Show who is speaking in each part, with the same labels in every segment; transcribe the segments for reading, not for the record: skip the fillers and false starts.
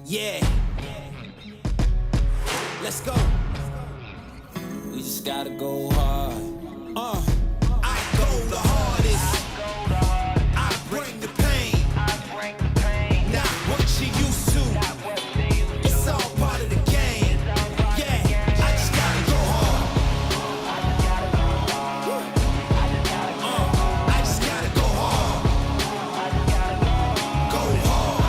Speaker 1: Yeah. Let's go. We just gotta go hard. I go the hardest. I bring the pain. Not what you used to. It's all part of the game. Yeah, I just gotta go hard. I just gotta go hard. Go hard.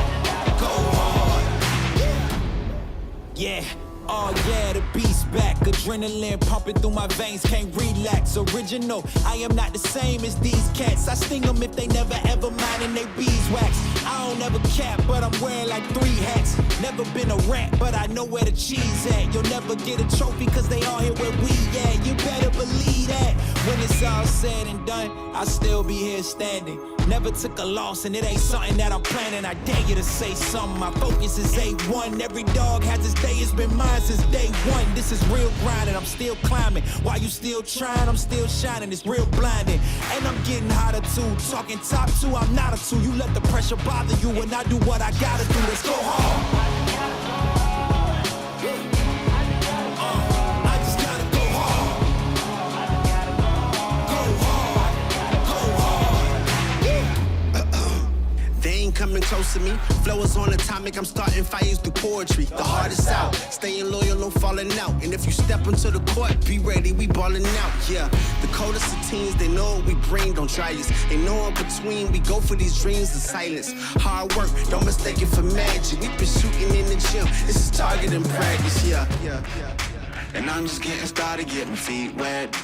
Speaker 1: Yeah. Oh yeah, the beast back. Adrenaline pumping through my veins, can't relax. Original, I am not the same as these cats. I sting them if they never ever mind and they beeswax. I don't ever cap, but I'm wearing like 3 hats. Never been a rat, but I know where the cheese at. You'll never get a trophy cause they all here where we at. You better believe that. When it's all said and done, I'll still be here standing. Never took a loss and it ain't something that I'm planning. I dare you to say something, my focus is A1. Every dog has his day, it's been mine since day one. This is real grinding, I'm still climbing. While you still trying, I'm still shining. It's real blinding, and I'm getting hotter too. Talking top 2, I'm not a 2. You let the pressure bother you when I do what I gotta do. Let's go hard. Coming close to me, flow is on atomic, I'm starting fires through poetry. The hardest out, staying loyal, no falling out. And if you step into the court, be ready, we balling out. Yeah, the coldest of teens, they know what we bring, don't try us. They know in between, we go for these dreams in silence. Hard work, don't mistake it for magic. We been shooting in the gym, this is target and practice. Yeah. And I'm just getting started, getting feet wet.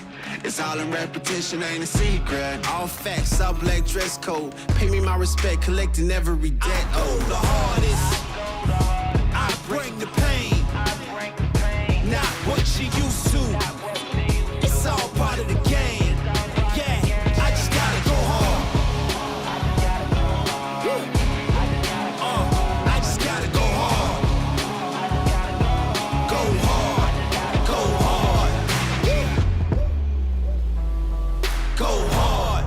Speaker 1: It's all in repetition, ain't a secret. All facts, all black dress code. Pay me my respect, collecting every debt. Oh, the hardest. I bring the pain. Not what you used to. It's all part of the game. Yeah, I just gotta go hard. I just gotta go hard. Go hard. Go hard. Go hard.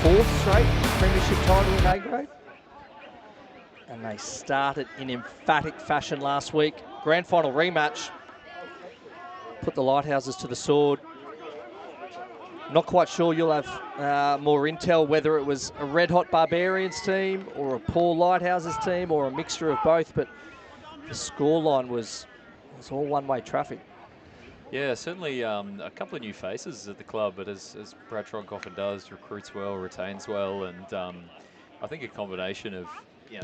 Speaker 2: Fourth straight premiership title in A grade. And they started in emphatic fashion last week. Grand final rematch. Put the Lighthouses to the sword. Not quite sure, you'll have more intel whether it was a red-hot Barbarians team or a poor Lighthouses team or a mixture of both, but the scoreline was all one-way traffic.
Speaker 3: Yeah, certainly a couple of new faces at the club, but as Brad Tronk often does, recruits well, retains well, and I think a combination of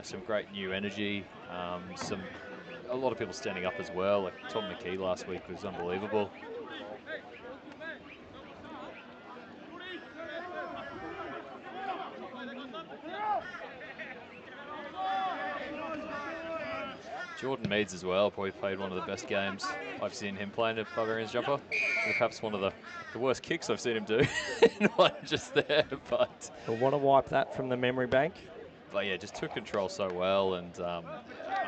Speaker 3: some great new energy. A lot of people standing up as well. Like Tom McKee last week was unbelievable. Jordan Meads as well, probably played one of the best games I've seen him play in a Barbarians jumper. And perhaps one of the worst kicks I've seen him do. Not just there, but...
Speaker 2: We'll want to wipe that from the memory bank.
Speaker 3: But yeah, just took control so well. And I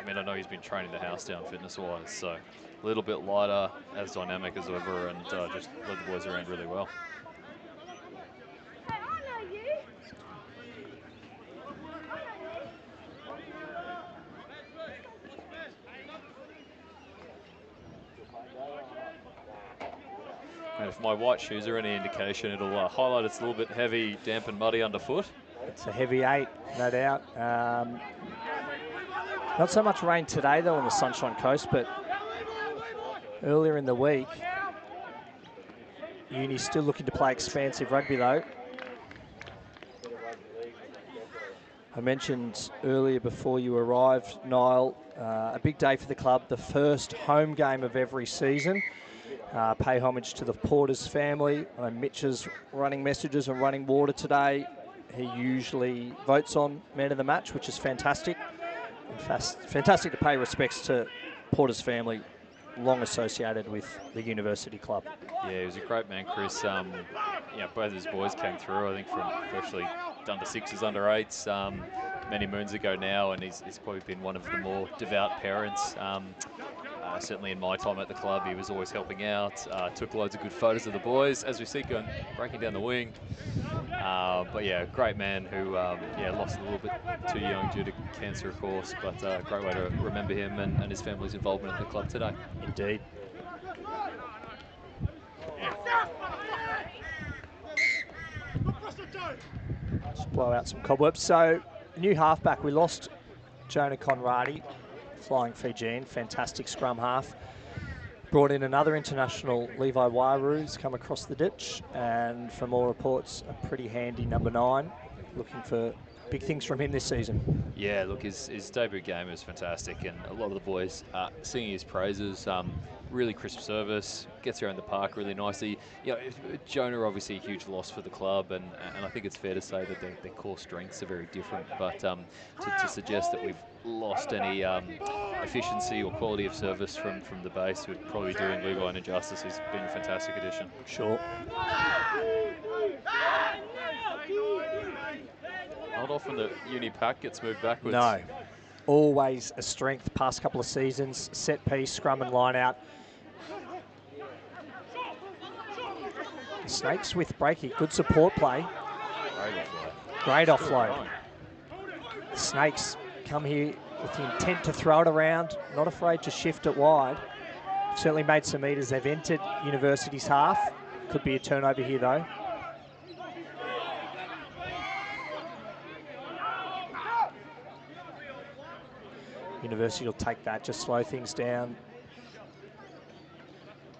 Speaker 3: mean, I know he's been training the house down fitness-wise, so a little bit lighter, as dynamic as ever, and just led the boys around really well. And if my white shoes are any indication, it'll highlight it's a little bit heavy, damp and muddy underfoot.
Speaker 2: It's a heavy 8, no doubt. Not so much rain today, though, on the Sunshine Coast, but earlier in the week, Uni's still looking to play expansive rugby, though. I mentioned earlier before you arrived, Niall, a big day for the club, the first home game of every season. Pay homage to the Porters family. Mitch is running messages and running water today. He usually votes on man of the match, which is fantastic. Fantastic to pay respects to Porter's family, long associated with the university club.
Speaker 3: Yeah, he was a great man, Chris. Both of his boys came through, I think, from virtually under 6s, under 8s, many moons ago now, and he's probably been one of the more devout parents. Certainly in my time at the club, he was always helping out, took loads of good photos of the boys, as we see breaking down the wing. But yeah, great man who lost a little bit too young due to cancer, of course, but a great way to remember him and his family's involvement at the club today.
Speaker 2: Indeed. Let's blow out some cobwebs. So, new halfback, we lost Jonah Conradi, flying Fijian, fantastic scrum half. Brought in another international, Levi Wairu's come across the ditch, and from all reports, a pretty handy number 9. Looking for big things from him this season.
Speaker 3: Yeah, look, his debut game is fantastic, and a lot of the boys singing his praises. Really crisp service, gets around the park really nicely. Jonah obviously a huge loss for the club, and I think it's fair to say that their core strengths are very different. But to suggest that we've lost any efficiency or quality of service from the base would probably be doing Levi an injustice. He's been a fantastic addition.
Speaker 2: Sure.
Speaker 3: Not often the uni pack gets moved backwards.
Speaker 2: No. Always a strength past couple of seasons. Set piece, scrum and line out. Snakes with breaking. Good support play. Great offload. Snakes come here with the intent to throw it around. Not afraid to shift it wide. Certainly made some meters. They've entered University's half. Could be a turnover here, though. University will take that, just slow things down.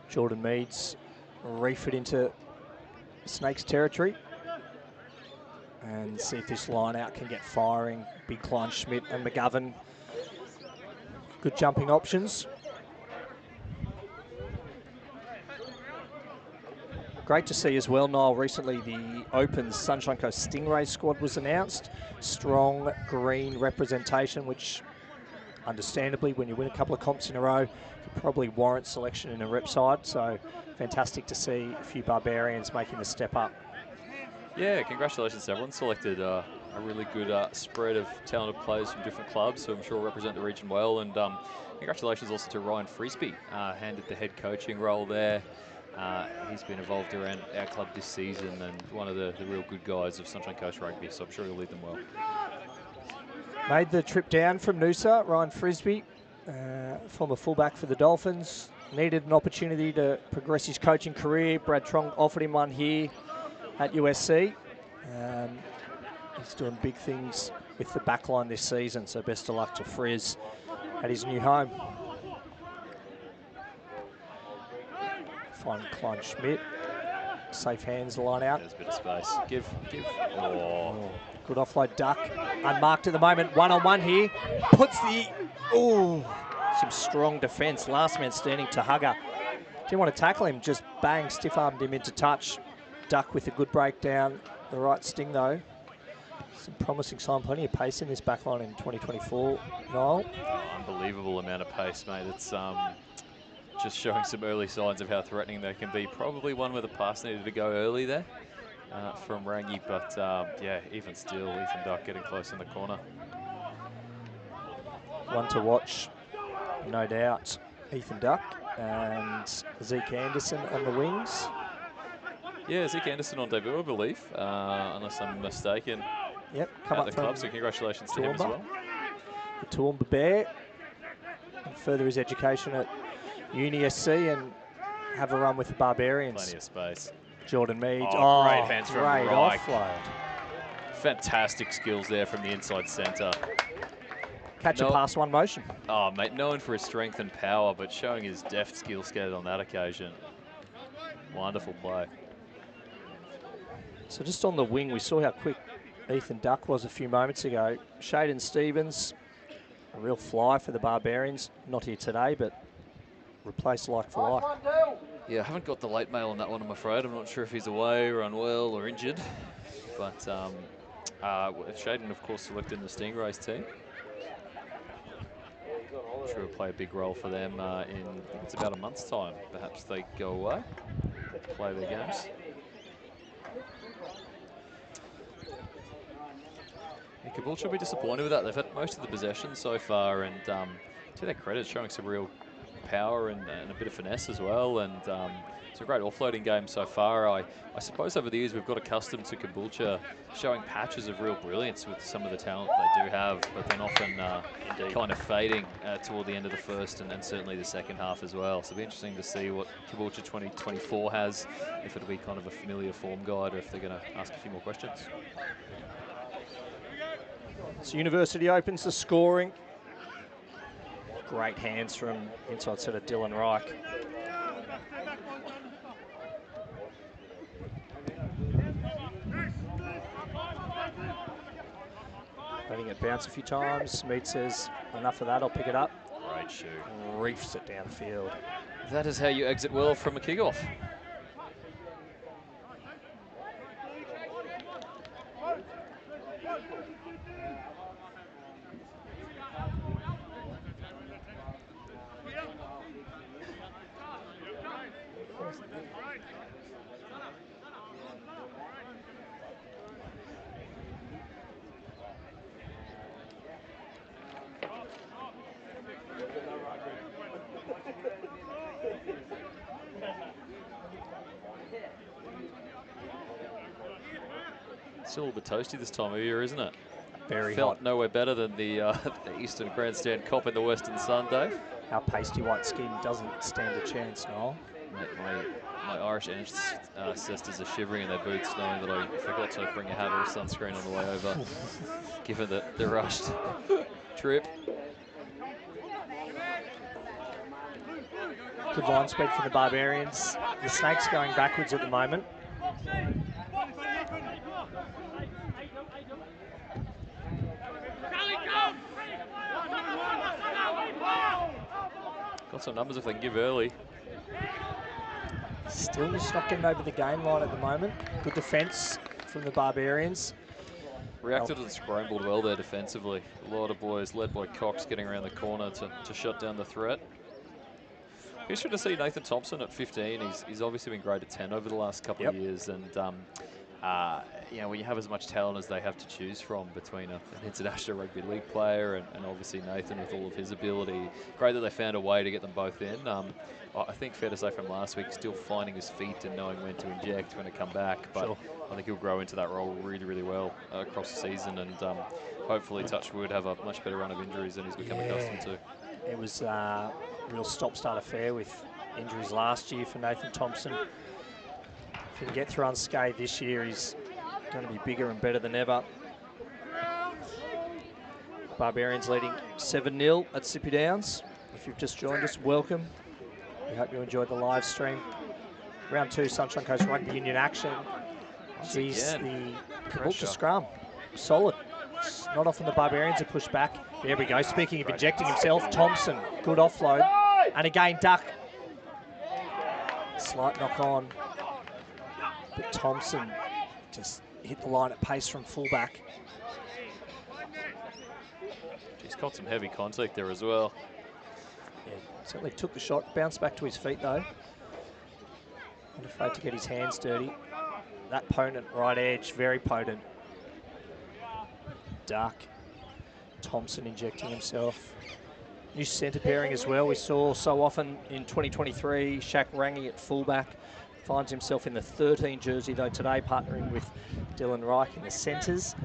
Speaker 2: Jordan Meads reef it into Snakes territory and see if this line out can get firing. Big Klein Schmidt and McGovern. Good jumping options. Great to see as well, Niall. Recently, the Open's Sunshine Coast Stingray squad was announced. Strong green representation, which understandably, when you win a couple of comps in a row, you probably warrant selection in a rep side. So fantastic to see a few Barbarians making the step up.
Speaker 3: Yeah, congratulations to everyone. Selected a really good spread of talented players from different clubs, who I'm sure represent the region well. And congratulations also to Ryan Frisbee, handed the head coaching role there. He's been involved around our club this season and one of the real good guys of Sunshine Coast Rugby, so I'm sure he'll lead them well.
Speaker 2: Made the trip down from Noosa, Ryan Frisbee, former fullback for the Dolphins. Needed an opportunity to progress his coaching career. Brad Trong offered him one here at USC. He's doing big things with the backline this season, so best of luck to Frizz at his new home. Finding Klein Schmidt. Safe hands, the line out.
Speaker 3: There's a bit of space. Give. Oh.
Speaker 2: Good offload duck. Unmarked at the moment. One-on-one here. Puts the... Oh, some strong defence. Last man standing to Hugger. Didn't want to tackle him. Just bang, stiff-armed him into touch. Duck with a good breakdown. The right sting, though. Some promising sign. Plenty of pace in this backline in 2024. Noel?
Speaker 3: Oh, unbelievable amount of pace, mate. It's just showing some early signs of how threatening they can be. Probably one where the pass needed to go early there from Rangi, but yeah, even still, Ethan Duck getting close in the corner.
Speaker 2: One to watch, no doubt. Ethan Duck and Zeke Anderson on the wings.
Speaker 3: Yeah, Zeke Anderson on debut, I believe, unless I'm mistaken.
Speaker 2: Yep, come
Speaker 3: at
Speaker 2: up
Speaker 3: the
Speaker 2: from
Speaker 3: club, so congratulations to him as well.
Speaker 2: The Toowoomba Bear. And further his education at Uni SC and have a run with the Barbarians.
Speaker 3: Plenty of space.
Speaker 2: Jordan Mead.
Speaker 3: Oh, great hands from
Speaker 2: great
Speaker 3: Reich.
Speaker 2: offload.
Speaker 3: Fantastic skills there from the inside centre.
Speaker 2: Catch a pass, one motion.
Speaker 3: Oh, mate, known for his strength and power, but showing his deft skill set on that occasion. Wonderful play.
Speaker 2: So just on the wing, we saw how quick Ethan Duck was a few moments ago. Shaden Stevens, a real fly for the Barbarians. Not here today, but replaced like for like.
Speaker 3: Yeah, I haven't got the late mail on that one, I'm afraid. I'm not sure if he's away or unwell or injured. But Shaden, of course, selected in the Stingrays team. I'm sure he'll play a big role for them in, I think it's about a month's time. Perhaps they go away, play their games. Yeah, Caboolture will be disappointed with that. They've had most of the possession so far, and to their credit, showing some real power and a bit of finesse as well. And it's a great offloading game so far. I suppose over the years we've got accustomed to Caboolture showing patches of real brilliance with some of the talent they do have, but then often kind of fading toward the end of the first and certainly the second half as well. So it'll be interesting to see what Caboolture 2024 has, if it'll be kind of a familiar form guide or if they're going to ask a few more questions.
Speaker 2: So University opens the scoring. Great hands from inside setter Dylan Reich. Letting it bounce a few times. Mead says, enough of that, I'll pick it up.
Speaker 3: Great shoot.
Speaker 2: Reefs it downfield.
Speaker 3: That is how you exit well from a kickoff. Still a little bit toasty this time of year, isn't it?
Speaker 2: Very
Speaker 3: Felt
Speaker 2: hot.
Speaker 3: nowhere better than the Eastern Grandstand Cop in the Western Sun, Dave.
Speaker 2: Our pasty white skin doesn't stand a chance, Noel.
Speaker 3: Mate, my Irish ancestors are shivering in their boots knowing that I forgot to bring a hat or a sunscreen on the way over, given the rushed trip.
Speaker 2: Good line speed for the Barbarians. The Snakes going backwards at the moment.
Speaker 3: Got some numbers if they can give early.
Speaker 2: Still just not getting over the game line at the moment. Good defence from the Barbarians.
Speaker 3: Reacted and scrambled well there defensively. A lot of boys, led by Cox, getting around the corner to shut down the threat. Interesting to see Nathan Thompson at 15. He's obviously been great at 10 over the last couple of years, and you know, when you have as much talent as they have to choose from between an international rugby league player and obviously Nathan with all of his ability, great that they found a way to get them both in. I think fair to say from last week, still finding his feet and knowing when to inject, when to come back, but sure. I think he'll grow into that role really, really well across the season, and hopefully, touch wood, have a much better run of injuries than he's become accustomed to.
Speaker 2: It was a real stop-start affair with injuries last year for Nathan Thompson. If he can get through unscathed this year, he's going to be bigger and better than ever. Barbarians leading 7-0 at Sippy Downs. If you've just joined us, welcome. We hope you enjoyed the live stream. Round 2, Sunshine Coast Rugby Union action. She's
Speaker 3: again,
Speaker 2: the
Speaker 3: pressure.
Speaker 2: Caboolture scrum. Solid. It's not often the Barbarians are pushed back. There we go. Speaking of injecting himself, Thompson, good offload. And again, duck. Slight knock on. But Thompson just hit the line at pace from fullback.
Speaker 3: He's caught some heavy contact there as well.
Speaker 2: Yeah, certainly took the shot, bounced back to his feet though. Not afraid to get his hands dirty. That potent right edge, very potent. Duck. Thompson injecting himself. New centre pairing as well. We saw so often in 2023, Shaq Rangi at fullback. Finds himself in the 13 jersey though today, partnering with Dylan Reich in the centres.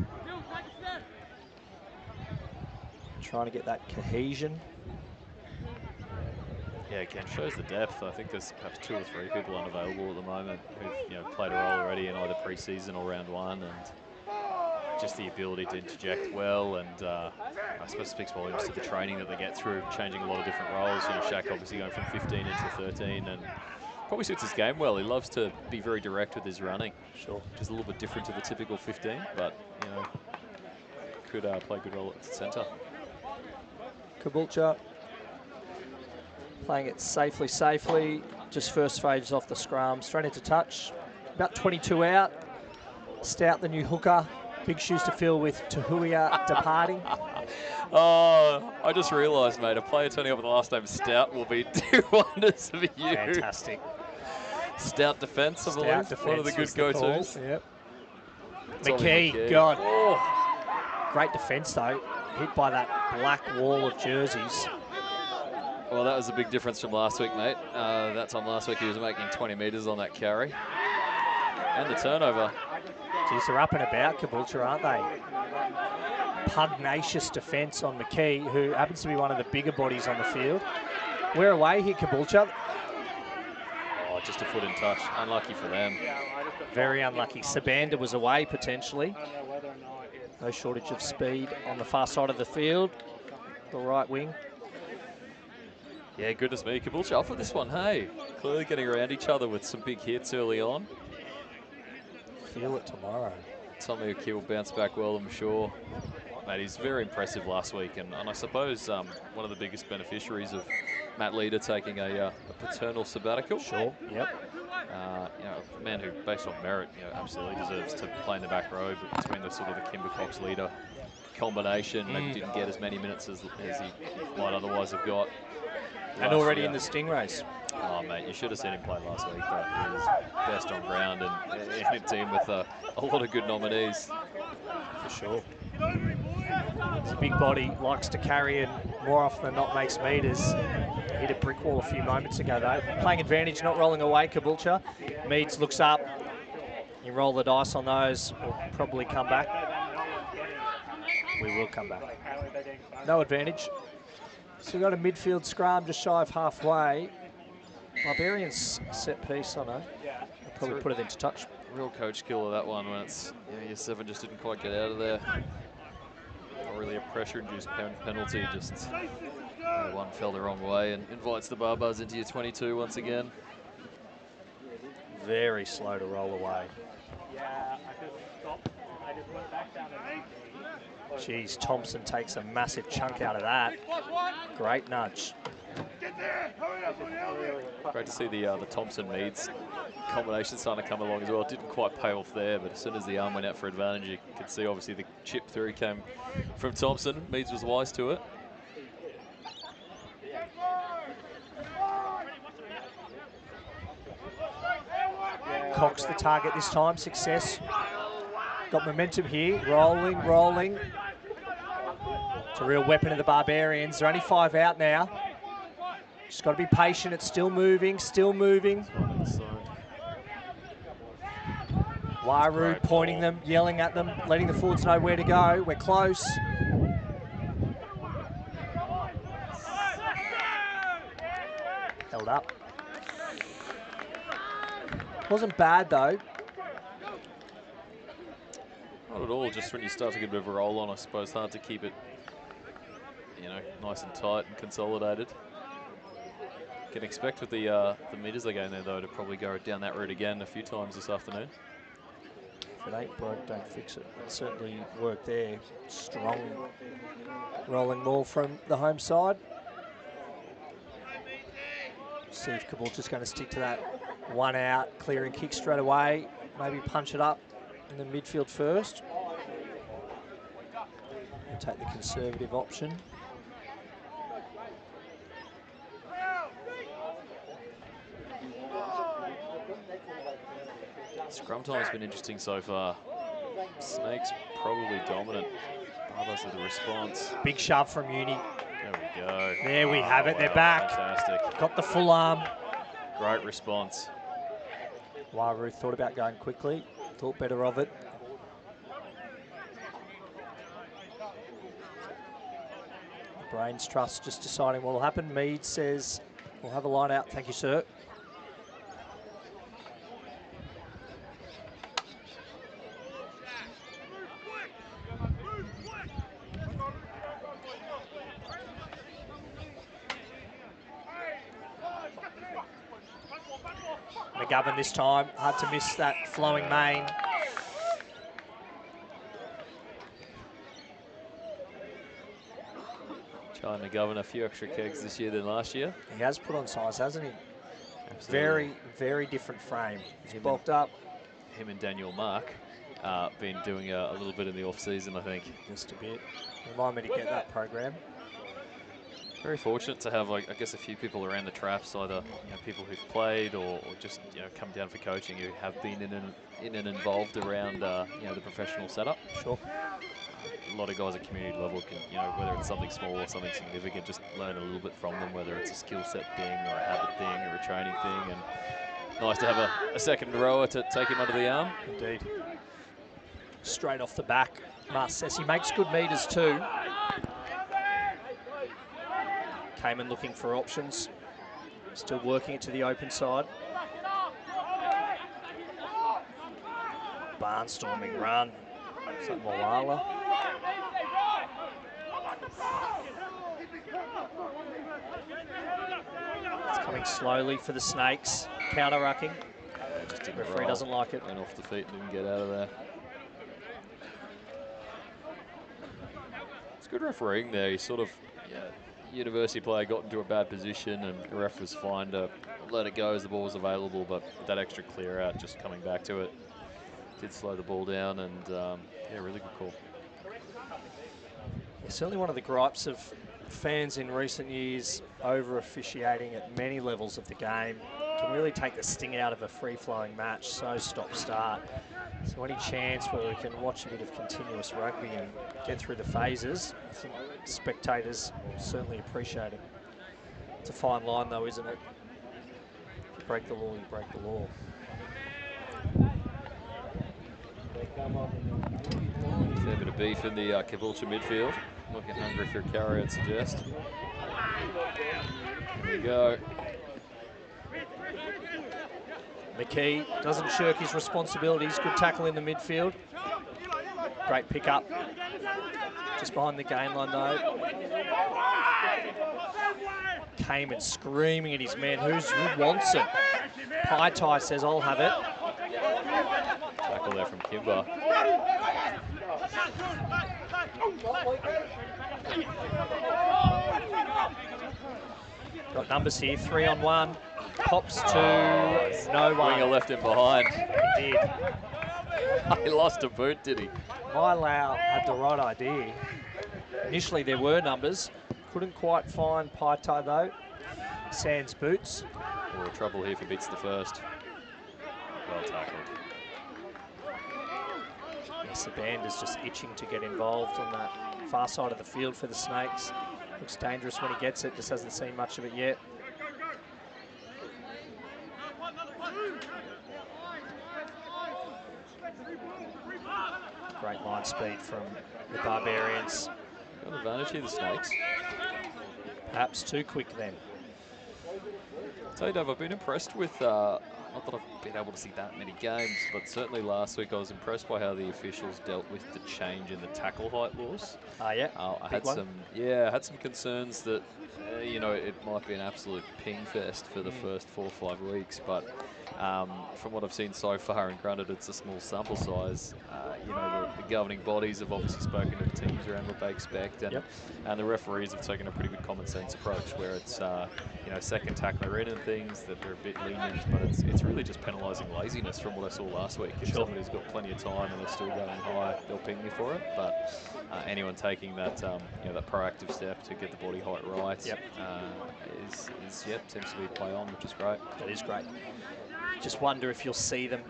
Speaker 2: Trying to get that cohesion.
Speaker 3: Yeah, again, shows the depth. I think there's perhaps 2 or 3 people unavailable at the moment who've played a role already in either pre-season or round 1, and just the ability to interject well, and I suppose it speaks volumes to the training that they get through, changing a lot of different roles. Shaq obviously going from 15 into 13, and probably suits his game well. He loves to be very direct with his running.
Speaker 2: Sure.
Speaker 3: Which is a little bit different to the typical 15, but could play a good role at centre.
Speaker 2: Caboolture playing it safely. Just first phase off the scrum, straight into touch. About 22 out. Stout, the new hooker. Big shoes to fill with Tahuia departing.
Speaker 3: Oh, I just realised, mate, a player turning up with the last name Stout will be 2 wonders for you.
Speaker 2: Fantastic.
Speaker 3: Stout defence, I believe. One of the good go-tos.
Speaker 2: Yep. McKee, God. Oh. Great defence, though. Hit by that black wall of jerseys.
Speaker 3: Well, that was a big difference from last week, mate. That time last week he was making 20 metres on that carry. And the turnover.
Speaker 2: Geez, they're up and about, Caboolture, aren't they? Pugnacious defence on McKee, who happens to be one of the bigger bodies on the field. We're away here, Caboolture.
Speaker 3: Oh, just a foot in touch. Unlucky for them.
Speaker 2: Very unlucky. Sabanda was away, potentially. No shortage of speed on the far side of the field. The right wing.
Speaker 3: Yeah, goodness me. Caboolture up for this one, hey. Clearly getting around each other with some big hits early on.
Speaker 2: Feel it tomorrow.
Speaker 3: Tommy O'Keefe will bounce back well, I'm sure. Mate, he's very impressive last week, and I suppose one of the biggest beneficiaries of Matt Leader taking a paternal sabbatical.
Speaker 2: Sure, yep.
Speaker 3: A man who, based on merit, absolutely deserves to play in the back row, but between the sort of the Kimber Cox Leader combination, maybe didn't get as many minutes as he might otherwise have got.
Speaker 2: And already in the Stingrays.
Speaker 3: Oh, mate, you should have seen him play last week. Though. He was best on ground and in a team with a lot of good nominees.
Speaker 2: For sure. He's a big body, likes to carry and more often than not makes metres. Hit a brick wall a few moments ago though. Playing advantage, not rolling away, Caboolture. Meads looks up. You roll the dice on those, we'll probably come back. We will come back. No advantage. So we've got a midfield scrum just shy of halfway. Barbarians set piece, I know. I'll probably put it into touch.
Speaker 3: Real coach killer, that one, when it's, your 7 just didn't quite get out of there. Not really a pressure-induced penalty, just one fell the wrong way and invites the Barbars into your 22 once again.
Speaker 2: Very slow to roll away. Geez, Thompson takes a massive chunk out of that. Great nudge.
Speaker 3: Great to see the Thompson-Meads combination starting to come along as well. It didn't quite pay off there, but as soon as the arm went out for advantage, you could see obviously the chip through came from Thompson. Meads was wise to it.
Speaker 2: Cox the target this time, success. Got momentum here, rolling. It's a real weapon of the Barbarians. They're only 5 out now. Just got to be patient, it's still moving. Waru pointing them, yelling at them, letting the forwards know where to go. We're close. Held up. Wasn't bad though.
Speaker 3: Not at all, just when you start to get a bit of a roll on, I suppose, hard to keep it, nice and tight and consolidated. Can expect with the meters they go in there, though, to probably go down that route again a few times this afternoon.
Speaker 2: If it ain't broke, don't fix it. It certainly worked there. Strong rolling ball from the home side. See if Caboolture's going to stick to that one out, clearing kick straight away. Maybe punch it up in the midfield first. We'll take the conservative option.
Speaker 3: Scrum time's been interesting so far. Snakes probably dominant. Regardless of the response.
Speaker 2: Big shove from Uni.
Speaker 3: There we go.
Speaker 2: There we have it.
Speaker 3: Wow,
Speaker 2: They're back.
Speaker 3: Fantastic.
Speaker 2: Got the full arm.
Speaker 3: Great response.
Speaker 2: Ruth thought about going quickly. Thought better of it. The Brains Trust just deciding what will happen. Mead says, we'll have a line out. Thank you, sir. McGovern this time, hard to miss that flowing main.
Speaker 3: Charlie McGovern, a few extra kegs this year than last year.
Speaker 2: He has put on size, hasn't he?
Speaker 3: Absolutely.
Speaker 2: Very, very different frame. He's bulked up.
Speaker 3: Him and Daniel Mark been doing a little bit in the off-season, I think.
Speaker 2: Just a bit. Remind me to get that program.
Speaker 3: Very fortunate to have, like, I guess, a few people around the traps, either people who've played or just come down for coaching who have been in and involved around the professional setup.
Speaker 2: Sure.
Speaker 3: A lot of guys at community level can, whether it's something small or something significant, just learn a little bit from them, whether it's a skill set thing or a habit thing or a training thing. And nice to have a second rower to take him under the arm.
Speaker 2: Indeed. Straight off the back, Mas says he makes good meters too. Cayman looking for options. Still working it to the open side. Barnstorming run. Moala. It's coming slowly for the Snakes. Counter rucking. Referee doesn't like it.
Speaker 3: Went off the feet and didn't get out of there. It's good refereeing there. He sort of, university player got into a bad position and the ref was fine to let it go as the ball was available, but that extra clear out, just coming back to it, did slow the ball down, and really good call.
Speaker 2: Yeah, certainly one of the gripes of fans in recent years over officiating at many levels of the game. Can really take the sting out of a free-flowing match, so stop-start. So any chance where we can watch a bit of continuous rugby and get through the phases, I think spectators certainly appreciate it. It's a fine line though, isn't it? If you break the law, you break the law.
Speaker 3: Fair bit of beef in the Caboolture midfield. Looking hungry for a carry, I'd suggest. Here we go.
Speaker 2: McKee doesn't shirk his responsibilities. Good tackle in the midfield. Great pick up. Just behind the gain line though. Cayman screaming at his man. Who wants it? Paitai says, I'll have it.
Speaker 3: Tackle there from Kimber.
Speaker 2: Got numbers here, 3-on-1. Pops to no one.
Speaker 3: Winger left him behind.
Speaker 2: He did.
Speaker 3: He lost a boot, did he?
Speaker 2: Mailau had the right idea. Initially there were numbers. Couldn't quite find Paitai though. Sans boots.
Speaker 3: Oh, trouble here for Bits the first. Well tackled.
Speaker 2: Yes, the band is just itching to get involved on that far side of the field for the Snakes. Looks dangerous when he gets it, just hasn't seen much of it yet. Great line speed from the Barbarians.
Speaker 3: Got advantage here, the Snakes.
Speaker 2: Perhaps too quick then.
Speaker 3: I'll tell you, Dave, I've been impressed with, not that I've been able to see that many games, but certainly last week I was impressed by how the officials dealt with the change in the tackle height laws.
Speaker 2: Yeah,
Speaker 3: I had some concerns that You know, it might be an absolute ping fest for the first 4 or 5 weeks, but from what I've seen so far, and granted it's a small sample size, you know, the governing bodies have obviously spoken to the teams around what they expect, and and the referees have taken a pretty good common sense approach where it's you know, second tackler in and things, that they're a bit lenient, but it's really just penalising laziness from what I saw last week. If somebody's got plenty of time and they're still going high, they'll ping you for it. But anyone taking that you know, that proactive step to get the body height right is seems to be play on, which is great.
Speaker 2: That is great. Just wonder if you'll see them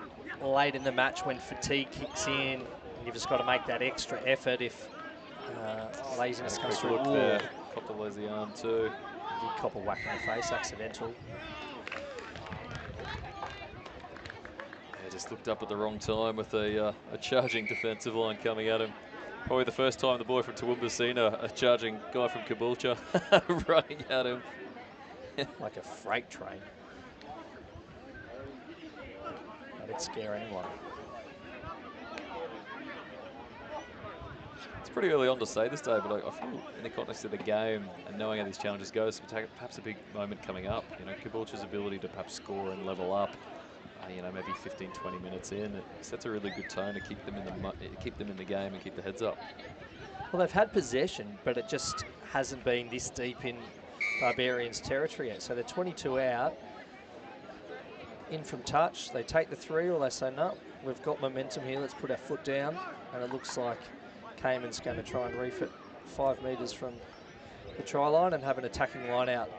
Speaker 2: late in the match when fatigue kicks in, and you've just got to make that extra effort if laziness comes through.
Speaker 3: Look there, cop the lazy arm too.
Speaker 2: Did cop a whack in the face, accidental.
Speaker 3: Yeah, just looked up at the wrong time with a charging defensive line coming at him. Probably the first time the boy from Toowoomba's seen a charging guy from Caboolture running at him.
Speaker 2: Like a freight train. That'd scare anyone.
Speaker 3: It's pretty early on to say this day, but I feel in the context of the game and knowing how these challenges go, it's perhaps a big moment coming up. You know, Caboolture's ability to perhaps score and level up, you know, maybe 15, 20 minutes in, it sets a really good tone to keep them in the game and keep the heads up.
Speaker 2: Well, they've had possession, but it just hasn't been this deep in Barbarians' territory yet. So they're 22 out. In from touch, they take the 3, or they say, no, we've got momentum here, let's put our foot down. And it looks like Cayman's going to try and reef it 5 metres from the try line and have an attacking line out.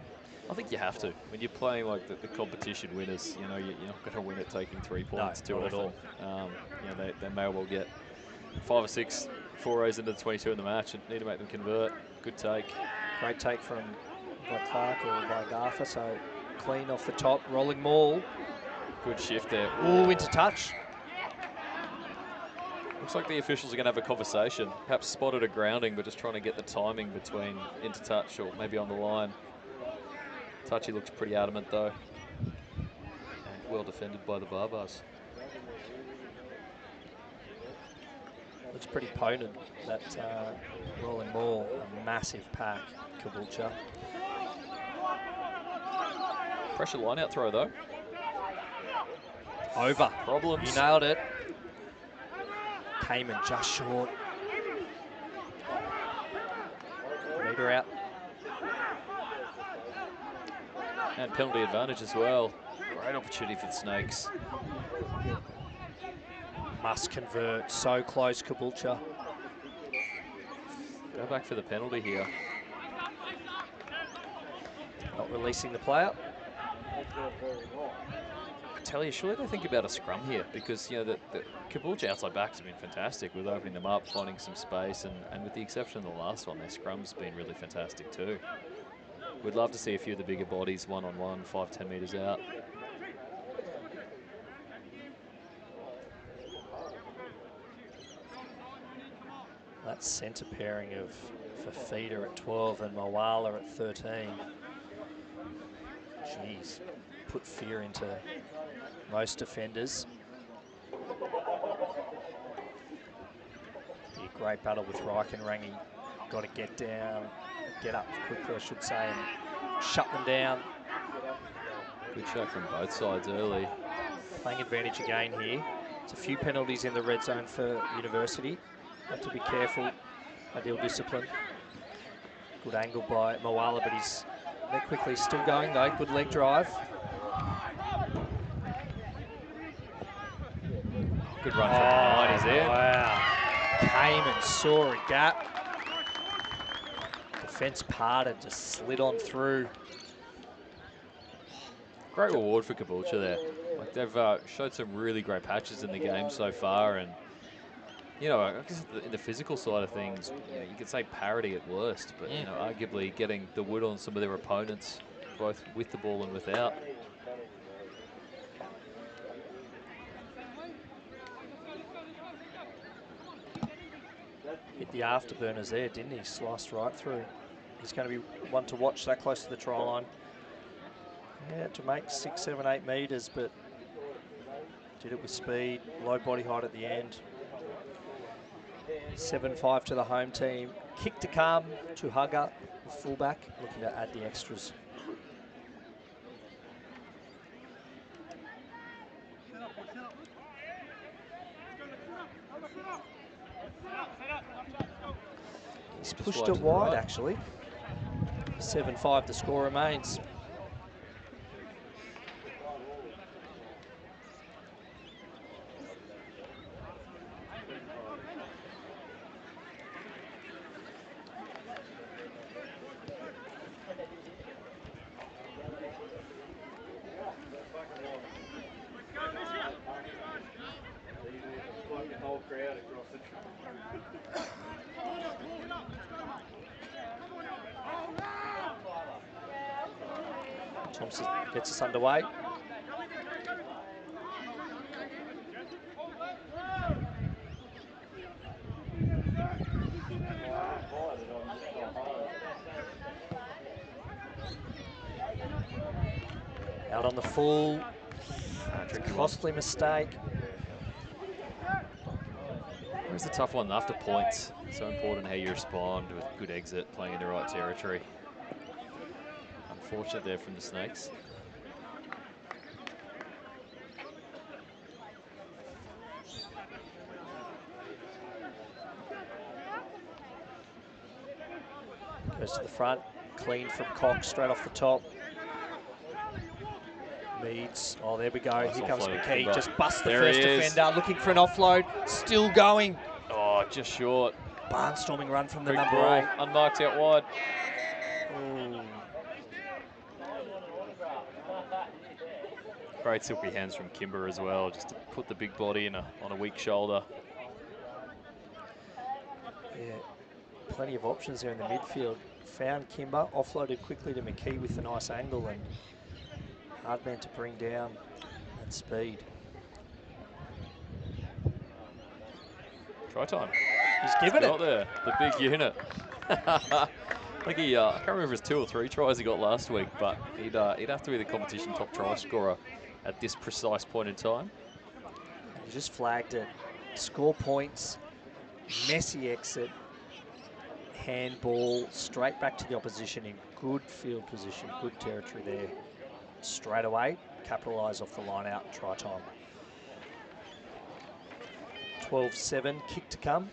Speaker 3: I think you have to. When you're playing like the competition winners, you know, you're not going to win it taking 3 points too often. You know, they may well get 5 or 6 forays into the 22 in the match and need to make them convert. Good take.
Speaker 2: Great take from by Clark or by Garfa, so clean off the top, rolling maul.
Speaker 3: Good shift there.
Speaker 2: Ooh, into touch.
Speaker 3: Looks like the officials are going to have a conversation. Perhaps spotted a grounding, but just trying to get the timing between into touch or maybe on the line. Touchy looks pretty adamant though. And well defended by the Barbars.
Speaker 2: Looks pretty potent, that rolling maul. A massive pack, Caboolture.
Speaker 3: Pressure line out throw though.
Speaker 2: Over.
Speaker 3: Problems.
Speaker 2: You nailed it. Cayman just short. Meter out.
Speaker 3: And penalty advantage as well. Great opportunity for the Snakes.
Speaker 2: Must convert. So close, Caboolture.
Speaker 3: Go back for the penalty here.
Speaker 2: Not releasing the player.
Speaker 3: I tell you, surely they think about a scrum here because, you know, the Caboolture outside backs have been fantastic with opening them up, finding some space, and with the exception of the last one, their scrum's been really fantastic too. We'd love to see a few of the bigger bodies one-on-one, 5-10 metres out.
Speaker 2: That centre pairing of Fafita at 12 and Moala at 13. Jeez, put fear into most defenders. Be a great battle with Reichenrangi. Got to get down, get up quickly, I should say, and shut them down.
Speaker 3: Good shot from both sides early.
Speaker 2: Playing advantage again here. It's a few penalties in the red zone for University. Have to be careful. Ideal discipline. Good angle by Moala, but they're quickly still going though. Good leg drive.
Speaker 3: Good run from the 90s there.
Speaker 2: Wow. Cayman saw a gap. Defence parted, just slid on through.
Speaker 3: Great reward for Caboolture there. Like they've showed some really great patches in the game so far, and you know, I guess in the physical side of things, you know, you could say parity at worst, but you know, arguably getting the wood on some of their opponents, both with the ball and without.
Speaker 2: Hit the afterburners there, didn't he? Sliced right through. He's going to be one to watch that close to the try line. Yeah, to make 6, 7, 8 metres, but did it with speed, low body height at the end. 7-5 to the home team. Kick to come to Hugger, the fullback, looking to add the extras. He's pushed it wide, actually. 7-5, the score remains. Thompson gets us underway. Out on the full. Costly mistake.
Speaker 3: It's a tough one after points. So important how you respond with good exit, playing in the right territory. Unfortunate there from the Snakes.
Speaker 2: Goes to the front, clean from Cox, straight off the top. Meads, oh there we go,
Speaker 3: Nice
Speaker 2: here comes
Speaker 3: offload,
Speaker 2: McKee,
Speaker 3: Kimber.
Speaker 2: just busts the
Speaker 3: There
Speaker 2: first
Speaker 3: he is.
Speaker 2: defender, looking for an offload, still going.
Speaker 3: Oh, just short.
Speaker 2: Barnstorming run from the
Speaker 3: Quick
Speaker 2: number
Speaker 3: ball,
Speaker 2: 8.
Speaker 3: unmarked out wide.
Speaker 2: Ooh.
Speaker 3: Great silky hands from Kimber as well, just to put the big body in on a weak shoulder.
Speaker 2: Yeah, plenty of options there in the midfield. Found Kimber, offloaded quickly to McKee with a nice angle, and hard man to bring down at speed.
Speaker 3: Try time.
Speaker 2: He's given it.
Speaker 3: There, the big unit. I think he, I can't remember if it's 2 or 3 tries he got last week, but he'd have to be the competition top try scorer at this precise point in time.
Speaker 2: He just flagged it. Score points, messy exit, handball, straight back to the opposition in good field position, good territory there. Straight away, capitalise off the line out, try time. 12-7, kick to come.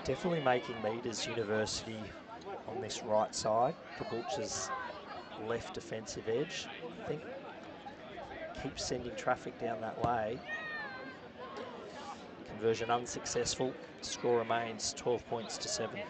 Speaker 2: Definitely making meters University on this right side. Caboolture's left defensive edge. I think keeps sending traffic down that way. Conversion unsuccessful. Score remains 12 points to 7.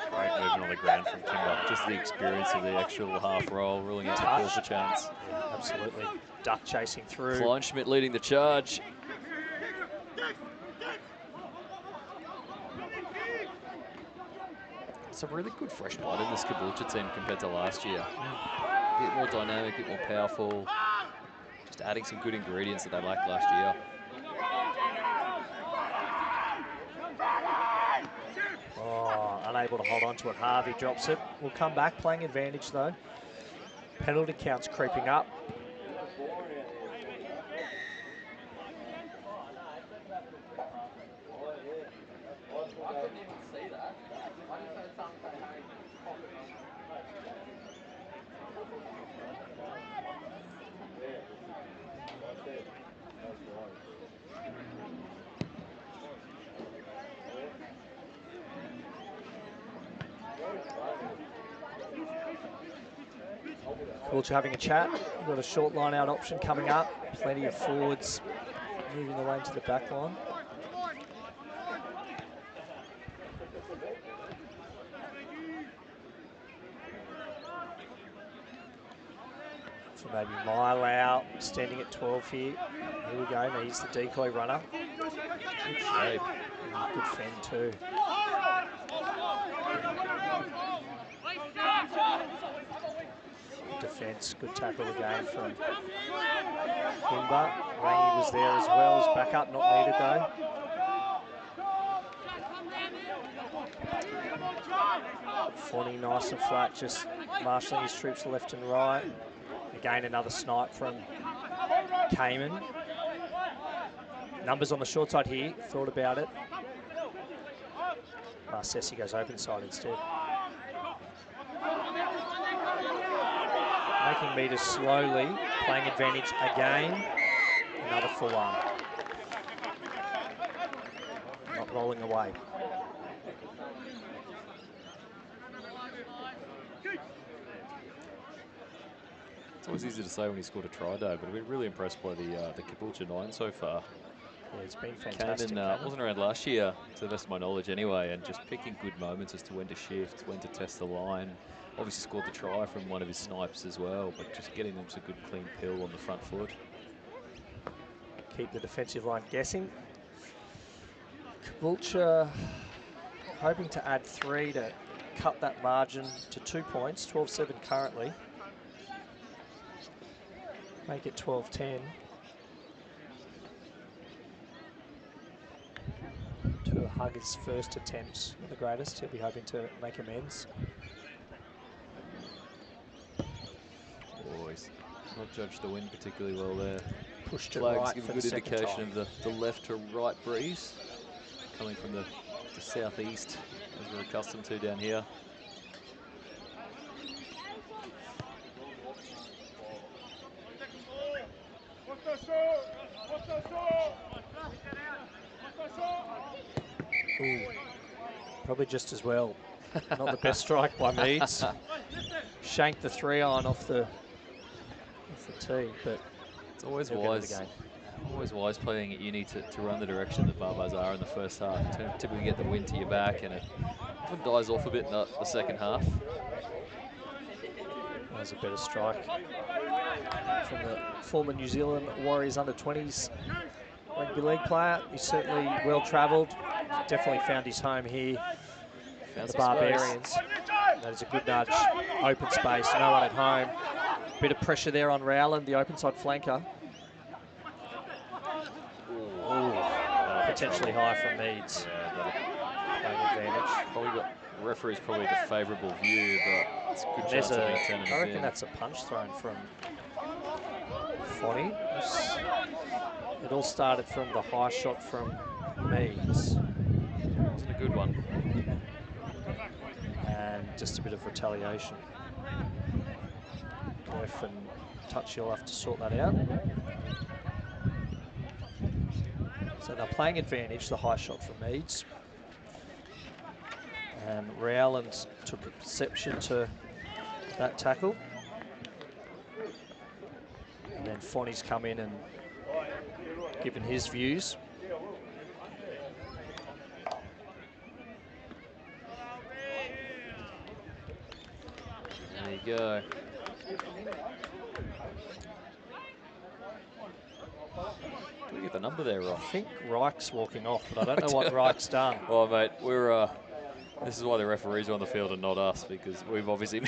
Speaker 3: Great movement on the ground from Kimber. Just the experience of the actual half roll, ruling out the call for chance.
Speaker 2: Yeah, absolutely. Duck chasing through.
Speaker 3: Kleinschmidt leading the charge. It's a really good fresh blood in this Caboolture team compared to last year. A bit more dynamic, a bit more powerful. Just adding some good ingredients that they lacked last year.
Speaker 2: Oh, unable to hold on to it. Harvey drops it. We'll come back, playing advantage though. Penalty counts creeping up. Caboolture having a chat. We've got a short line out option coming up. Plenty of forwards moving the lane to the back line. So maybe Mile out, standing at 12 here. Here we go, he's the decoy runner.
Speaker 3: Good shape.
Speaker 2: Good fend too. Good defence, good tackle again from Kimber. Rangi was there as well as backup, not needed though. Fawny nice and flat, just marshalling his troops left and right. Again, another snipe from Cayman. Numbers on the short side here, thought about it. Marcesi goes open side instead. Making meters slowly, playing advantage again. Another full arm. Not rolling away.
Speaker 3: It's always easy to say when he scored a try, though, but I've been really impressed by the Caboolture 9 so far.
Speaker 2: Yeah, it's been fantastic.
Speaker 3: Cayman wasn't around last year, to the best of my knowledge anyway, and just picking good moments as to when to shift, when to test the line. Obviously scored the try from one of his snipes as well, but just getting them to good clean pill on the front foot.
Speaker 2: Keep the defensive line guessing. Caboolture hoping to add 3 to cut that margin to 2 points, 12-7 currently. Make it 12-10. To hug his first attempt, not the greatest. He'll be hoping to make amends.
Speaker 3: Oh, he's not judged the wind particularly well there.
Speaker 2: Pushed it
Speaker 3: Flags
Speaker 2: right
Speaker 3: give
Speaker 2: for
Speaker 3: a
Speaker 2: the
Speaker 3: good
Speaker 2: second
Speaker 3: indication
Speaker 2: time.
Speaker 3: of the left to right breeze coming from the southeast, as we're accustomed to down here.
Speaker 2: Ooh, probably just as well. Not the best strike by Meads. Shanked the 3-iron off the tee, but
Speaker 3: it's always
Speaker 2: he'll
Speaker 3: wise.
Speaker 2: get it again.
Speaker 3: Always wise playing at uni to run the direction that Barbars are in the first half. You typically get the wind to your back, and it often dies off a bit in the second half.
Speaker 2: That was a better strike from the former New Zealand Warriors under-20s rugby league player. He's certainly well travelled. Definitely found his home here at the Barbarians. That is a good nudge. Open space, no one at home. Bit of pressure there on Rowland, the open side flanker. Ooh, potentially high from Meads.
Speaker 3: Yeah,
Speaker 2: playing advantage.
Speaker 3: probably got referee's probably the favourable view, but it's a good chance of being 10 and
Speaker 2: I
Speaker 3: a
Speaker 2: reckon
Speaker 3: bin.
Speaker 2: that's a punch thrown from Fawny. It all started from the high shot from Meads.
Speaker 3: Wasn't a good one.
Speaker 2: And just a bit of retaliation. Clef and Touch, you'll have to sort that out. So they're playing advantage, the high shot from Meads. And Rowland took exception to that tackle. And then Fawny's come in and given his views.
Speaker 3: There you go. We get the number there, Rob.
Speaker 2: I think Reich's walking off, but I don't know what Reich's done.
Speaker 3: Well, mate, we're this is why the referees are on the field and not us, because we've obviously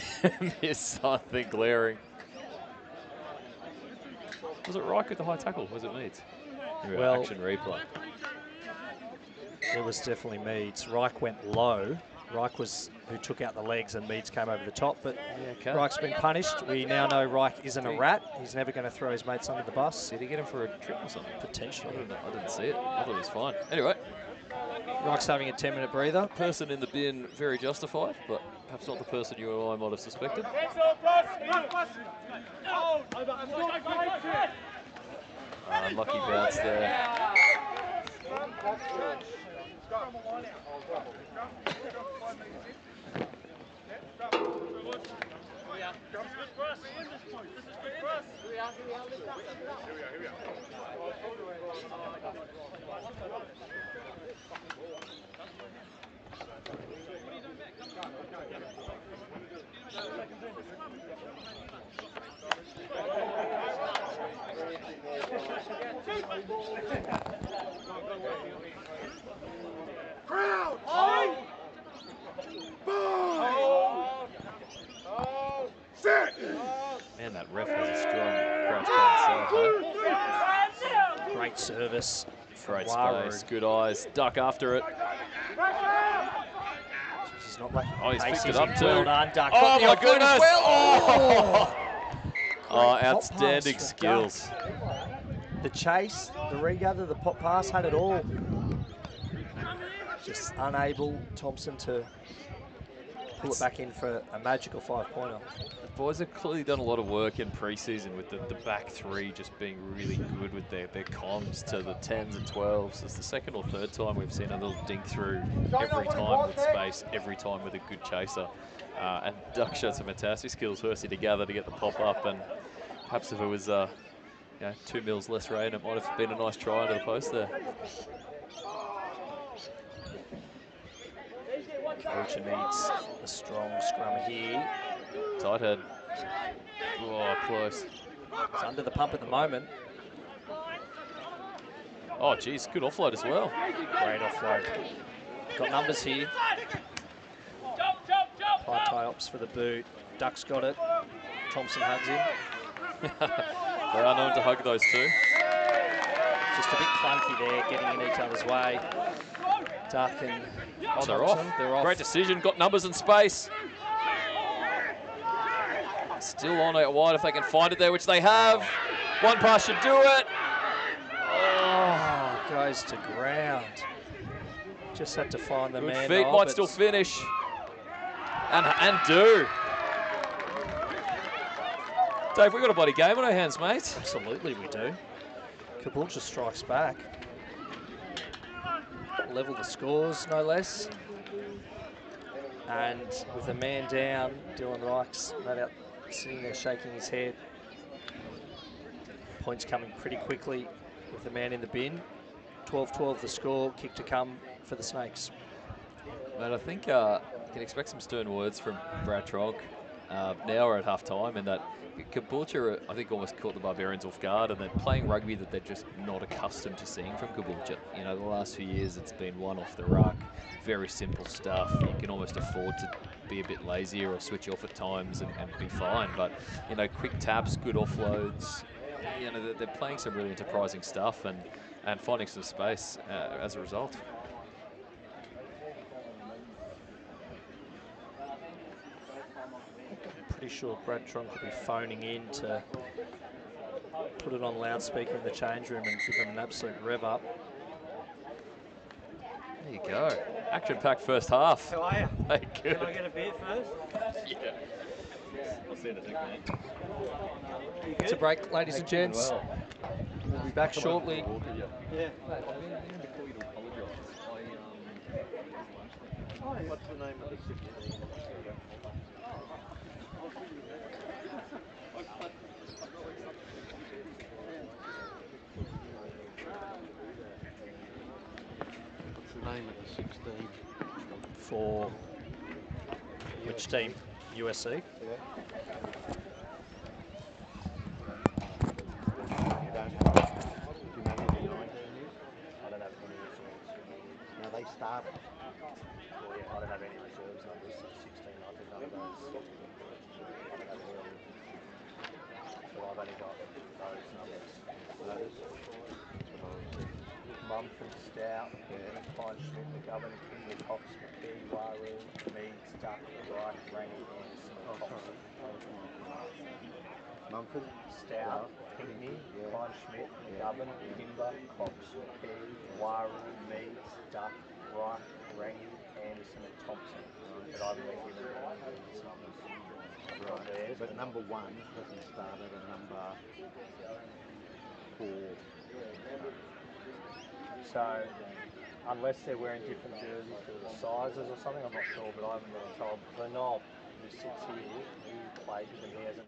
Speaker 3: missed something glaring. Was it Reich with the high tackle? Was it Meads?
Speaker 2: Well,
Speaker 3: action replay.
Speaker 2: It was definitely Meads. Reich went low. Reich was who took out the legs, and Meads came over the top. But
Speaker 3: Yeah, okay.
Speaker 2: Reich's been punished. We now know Reich isn't a rat. He's never going to throw his mates under the bus.
Speaker 3: Did he get him for a trip or something?
Speaker 2: Potentially.
Speaker 3: I didn't see it. I thought it was fine. Anyway,
Speaker 2: Reich's having a 10-minute breather.
Speaker 3: person in the bin, very justified, but perhaps not the person you and I might have suspected. Unlucky bounce there. Man, that ref has a strong crouch by himself,
Speaker 2: Great service.
Speaker 3: Great
Speaker 2: Waru.
Speaker 3: space, good eyes, duck after it.
Speaker 2: He's not like
Speaker 3: Oh, he's picked it
Speaker 2: Casey's
Speaker 3: up
Speaker 2: in.
Speaker 3: too.
Speaker 2: Well done, Duck.
Speaker 3: Oh
Speaker 2: Got the
Speaker 3: my
Speaker 2: offload
Speaker 3: goodness!
Speaker 2: as well.
Speaker 3: Oh,
Speaker 2: Great pop
Speaker 3: outstanding
Speaker 2: pass for
Speaker 3: skills.
Speaker 2: Duck. The chase, the regather, the pop pass had it all. Just unable, Thompson, to pull it back in for a magical 5-pointer.
Speaker 3: The boys have clearly done a lot of work in pre-season with the back three just being really good with their comms to the 10s and 12s. It's the second or third time we've seen a little dink through every time with space, every time with a good chaser. And Duck showed some fantastic skills firstly to gather to get the pop up, and perhaps if it was 2 mils less rain, it might have been a nice try under the post there.
Speaker 2: Caboolture needs a strong scrum here.
Speaker 3: Tight head. Oh, close.
Speaker 2: It's under the pump at the moment.
Speaker 3: Oh, geez, good offload as well.
Speaker 2: Great offload. Got numbers here. High tie ops for the boot. Duck's got it. Thompson hugs him.
Speaker 3: They are known to hug those two.
Speaker 2: Just a bit clunky there, getting in each other's way. Duck and
Speaker 3: Oh, they're off.
Speaker 2: They're off.
Speaker 3: Great decision. Got numbers and space. Still on out wide if they can find it there, which they have. One pass should do it.
Speaker 2: Oh, goes to ground. Just had to find the
Speaker 3: Good
Speaker 2: man.
Speaker 3: feet, might still finish. And do. Dave, we've got a bloody game on our hands, mate.
Speaker 2: Absolutely we do. Caboolture strikes back. Level the scores, no less. And with a man down, Dylan Reich's no doubt sitting there shaking his head. Points coming pretty quickly with the man in the bin. 12-12 the score, kick to come for the Snakes.
Speaker 3: Mate, I think you can expect some stern words from Brad Tronk. Now we're at half time, and that Caboolture, I think, almost caught the Barbarians off guard, and they're playing rugby that they're just not accustomed to seeing from Caboolture. You know, the last few years it's been one off the ruck, very simple stuff. You can almost afford to be a bit lazier or switch off at times and be fine. But, you know, quick taps, good offloads. You know, they're playing some really enterprising stuff and finding some space as a result.
Speaker 2: Pretty sure Brad Tronk will be phoning in to put it on loudspeaker in the change room and give them an absolute rev up.
Speaker 3: There you go. Action-packed first half.
Speaker 4: How are you?
Speaker 3: Hey, good.
Speaker 4: Can I get a beer first?
Speaker 3: Yeah. I'll see you in a second, mate.
Speaker 2: It's a break, ladies and gents. We'll be back shortly.
Speaker 4: Yeah.
Speaker 5: What's the name of the 16? What's the name of the 16?
Speaker 2: For which team? USC?
Speaker 5: Yeah. You don't know who the 19 is?
Speaker 4: I don't have any reserves.
Speaker 5: Now they started.
Speaker 4: Well, yeah, I don't have any reserves numbers, so 16, I think none of those. I don't have any of them. So I've only got those numbers.
Speaker 5: Those. That's what I was thinking.
Speaker 4: Mumford, Stout,
Speaker 5: Yeah.
Speaker 4: Kleinschmidt, McGovern, Kimball, Cox, McKee, Waru, Meads, Duck, Reich, Rangy, Anderson, and Thompson.
Speaker 5: Mumford.
Speaker 4: Stout, Pinckney,
Speaker 5: Yeah.
Speaker 4: Kleinschmidt,
Speaker 5: Yeah.
Speaker 4: McGovern,
Speaker 5: Yeah.
Speaker 4: Kimber, Cox, McKee, Waru, Meads, Duck, Reich, Rangy, Anderson, and Thompson. But I haven't been given these numbers. I've got
Speaker 5: Right.
Speaker 4: theirs,
Speaker 5: But number 1 hasn't started and number 4.
Speaker 4: So, unless they're wearing different jerseys to the sizes or something, I'm not sure, but I haven't been told. Because I know who sits here, he plays with them, he hasn't.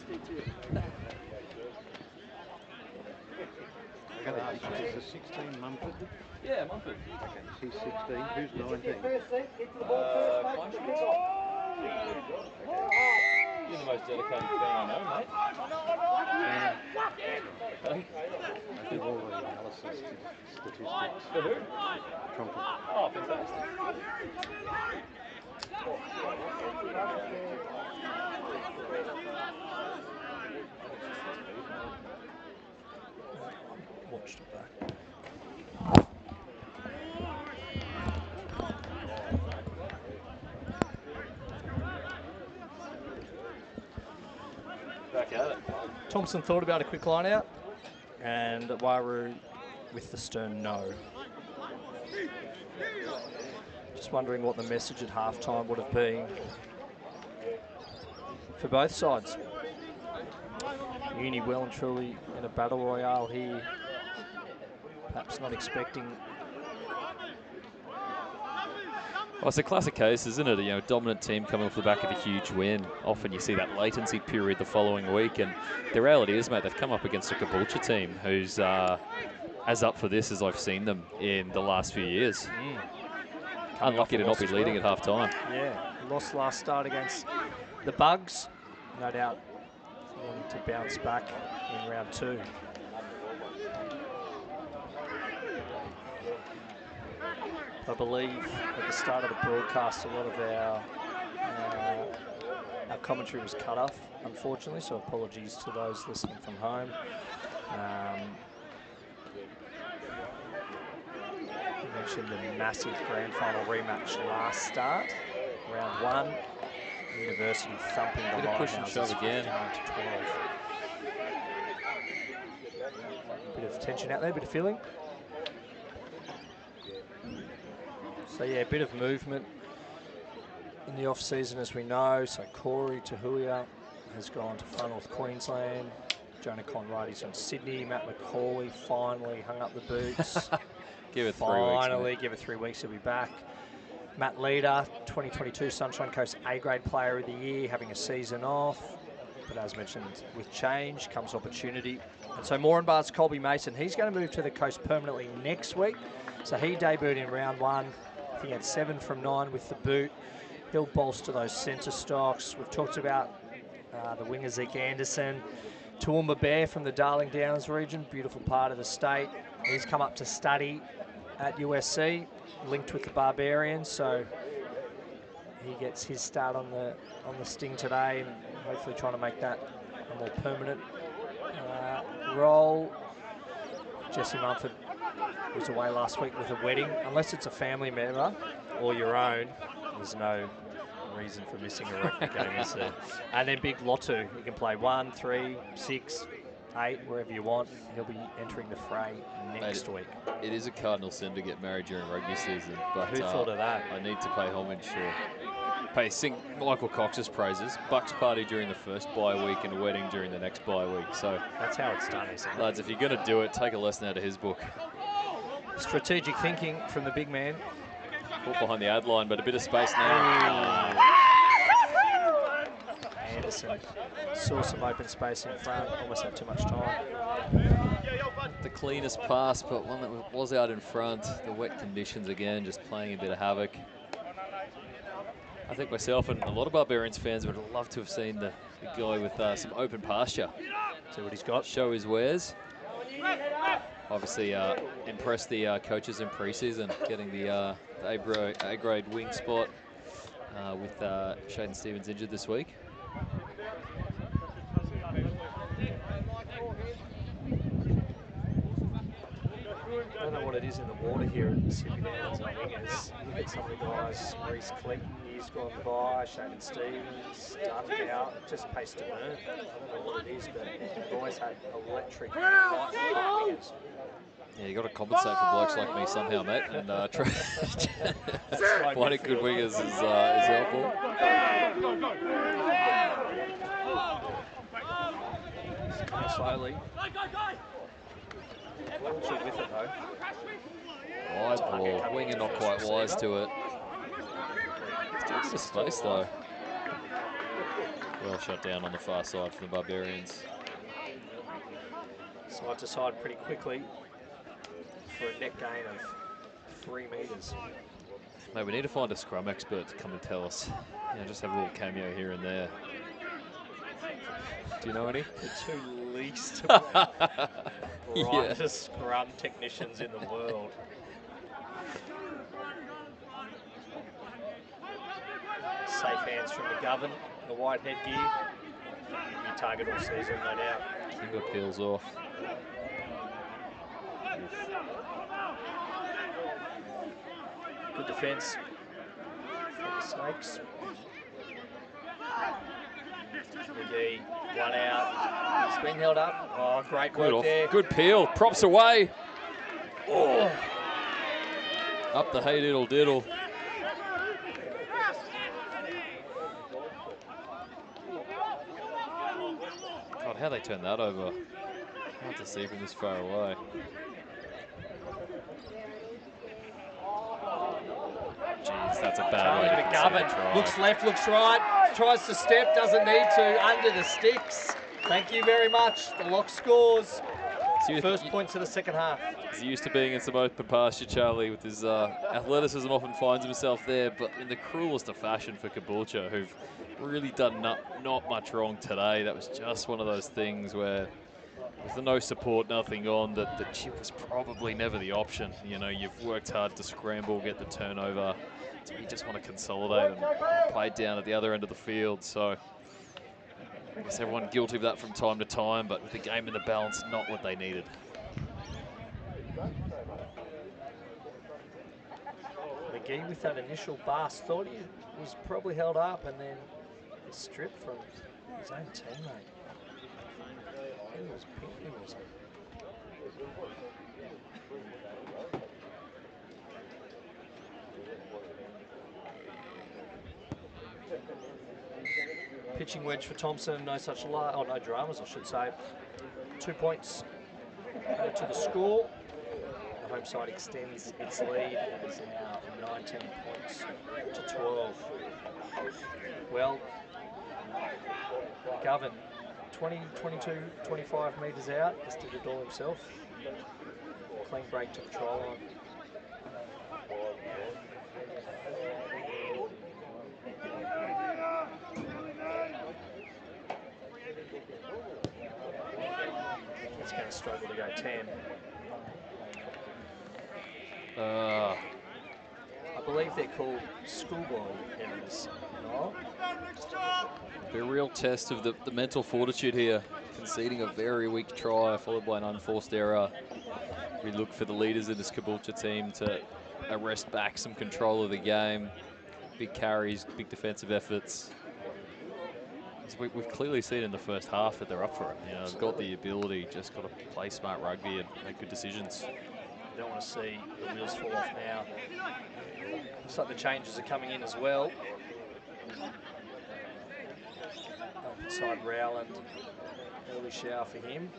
Speaker 5: I got to ask you, is the 16 Mumford?
Speaker 3: Yeah, Mumford.
Speaker 5: Okay, he's 16. Who's 19?
Speaker 3: You're the most dedicated fan I know, mate.
Speaker 5: I do all the analysis, statistics.
Speaker 3: For who?
Speaker 5: Trumpet.
Speaker 3: Oh, fantastic.
Speaker 2: Watched it back.
Speaker 3: Back at it.
Speaker 2: Thompson thought about a quick line out, and Wairau with the stern no. Just wondering what the message at halftime would have been for both sides. Uni well and truly in a battle royale here. Perhaps not expecting.
Speaker 3: Well, it's a classic case, isn't it? You know, dominant team coming off the back of a huge win. Often you see that latency period the following week, and the reality is, mate, they've come up against a Caboolture team who's as up for this as I've seen them in the last few years. Unlucky to not be leading at half-time.
Speaker 2: Yeah, lost last start against the Bugs. No doubt wanting to bounce back in round 2. I believe at the start of the broadcast, a lot of our commentary was cut off, unfortunately, so apologies to those listening from home. You mentioned the massive grand final rematch last start, round 1. University thumping the
Speaker 3: Bit of push and
Speaker 2: Lighthouses
Speaker 3: shove again.
Speaker 2: 59-12. Bit of tension out there, bit of feeling. So yeah, a bit of movement in the off-season, as we know. So Corey Tahuya has gone to Far North Queensland. Jonah Conrighty's in Sydney. Matt McCauley finally hung up the boots.
Speaker 3: Give it 3 weeks,
Speaker 2: Finally,
Speaker 3: mate.
Speaker 2: give it 3 weeks, he'll be back. Matt Leader, 2022 Sunshine Coast A-grade Player of the Year, having a season off. But as mentioned, with change comes opportunity. And so Moranbar's Colby Mason, he's going to move to the coast permanently next week. So he debuted in round 1. I think he had 7 from 9 with the boot. He'll bolster those centre stocks. We've talked about the winger Zeke Anderson. Toowoomba Bear from the Darling Downs region, beautiful part of the state. He's come up to study at USC, linked with the Barbarians, so he gets his start on the Sting today, and hopefully trying to make that a more permanent role. Jesse Mumford was away last week with a wedding. Unless it's a family member or your own, there's no reason for missing a record game, is there? And then Big Lotu, you can play 1, 3, 6, 8, wherever you want. He'll be entering the fray next week.
Speaker 3: It is a cardinal sin to get married during rugby season, but
Speaker 2: who thought of that?
Speaker 3: I need to pay homage or sing Michael Cox's praises. Bucks party during the first bye week and a wedding during the next bye week. So
Speaker 2: that's how it's done, isn't it?
Speaker 3: Lads, if you're going to do it, take a lesson out of his book.
Speaker 2: Strategic thinking from the big man.
Speaker 3: Caught behind the ad line, but a bit of space now.
Speaker 2: Anderson saw some open space in front, almost had too much time.
Speaker 3: The cleanest pass, but one that was out in front. The wet conditions again, just playing a bit of havoc. I think myself and a lot of Barbarians fans would have loved to have seen the guy with some open pasture.
Speaker 2: See what he's got.
Speaker 3: Show his wares. Obviously impressed the coaches in pre-season, getting the A-grade wing spot with Shaden Stevens injured this week.
Speaker 2: I don't know what it is in the water here at Sydney Downs on wingers. Look at some of the guys, Reece Clinton, years gone by, Shaden Stevens, Dunn out, just pace to burn. I don't know what it is, but they've always had electric wingers.
Speaker 3: Yeah, you got to compensate for blokes like me somehow, mate, and finding good wingers is helpful.
Speaker 2: He's coming slowly. Caboolture with it though.
Speaker 3: Wide ball, winger not quite wise to it. Still some space though. Well shut down on the far side for the Barbarians.
Speaker 2: Side to side pretty quickly for a net gain of 3 metres.
Speaker 3: Mate, we need to find a scrum expert to come and tell us. You know, just have a little cameo here and there. Do you know any?
Speaker 2: The two least
Speaker 3: Yeah.
Speaker 2: brightest scrum technicians in the world. Safe hands from McGovern, the white headgear. He'll be target all season, no doubt.
Speaker 3: Kimber peels off.
Speaker 2: Good defence from the Snakes. McGee, one out. He's been held up. Oh, great
Speaker 3: Good
Speaker 2: work there.
Speaker 3: Good peel. Props away. Oh. Up the hey diddle diddle. God, how they turned that over. Hard to see from this far away. Jeez, that's a bad way to concede a try.
Speaker 2: Looks left, looks right, tries to step, doesn't need to, under the sticks. Thank you very much. The lock scores. First points of the second half.
Speaker 3: He's used to being in some open pasture, Charlie, with his athleticism often finds himself there, but in the cruelest of fashion for Caboolture, who've really done not much wrong today. That was just one of those things where, with the no support, nothing on, the chip was probably never the option. You know, you've worked hard to scramble, get the turnover, so you just want to consolidate and play it down at the other end of the field. So I guess everyone guilty of that from time to time, but with the game in the balance, not what they needed.
Speaker 2: McGee with that initial bust, thought he was probably held up, and then the strip from his own teammate. He was pinky, wasn't he? Pitching wedge for Thompson, no dramas, I should say. 2 points to the score. The home side extends its lead. It is now 19 points to 12. Well, McGovern, 20, 22, 25 metres out, just did it all himself. Clean break to the try line. He's going to struggle to go 10. I believe they're called schoolboy errors. No?
Speaker 3: Be a real test of the mental fortitude here. Conceding a very weak try followed by an unforced error. We look for the leaders in this Caboolture team to arrest back some control of the game. Big carries, big defensive efforts. We've clearly seen in the first half that they're up for it. You know, they've got the ability, just got to play smart rugby and make good decisions.
Speaker 2: You don't want to see the wheels fall off now. Looks like the changes are coming in as well. Up inside Rowland, early shower for him.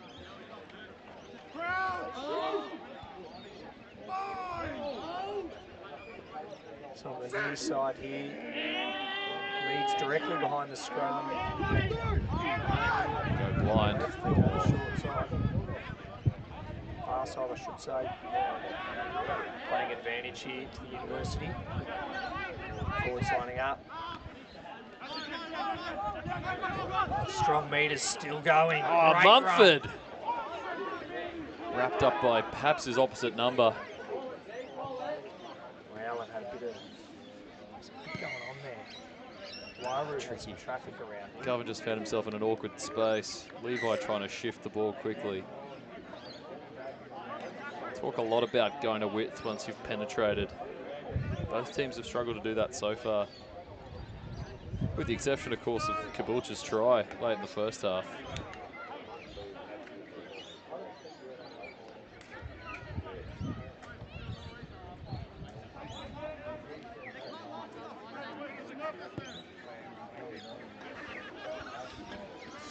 Speaker 2: So on the near side here, Reed's directly behind the scrum.
Speaker 3: Go blind.
Speaker 2: Short side. Far side, I should say. Playing advantage here to the University. Forwards lining up. Strong meters still going.
Speaker 3: Oh,
Speaker 2: Great
Speaker 3: Mumford!
Speaker 2: run.
Speaker 3: Wrapped up by perhaps his opposite number.
Speaker 2: Rowland had a bit going on there. Lyra had some traffic around him.
Speaker 3: Govan just found himself in an awkward space. Levi trying to shift the ball quickly. Talk a lot about going to width once you've penetrated. Both teams have struggled to do that so far. With the exception, of course, of Caboolture's try late in the first half.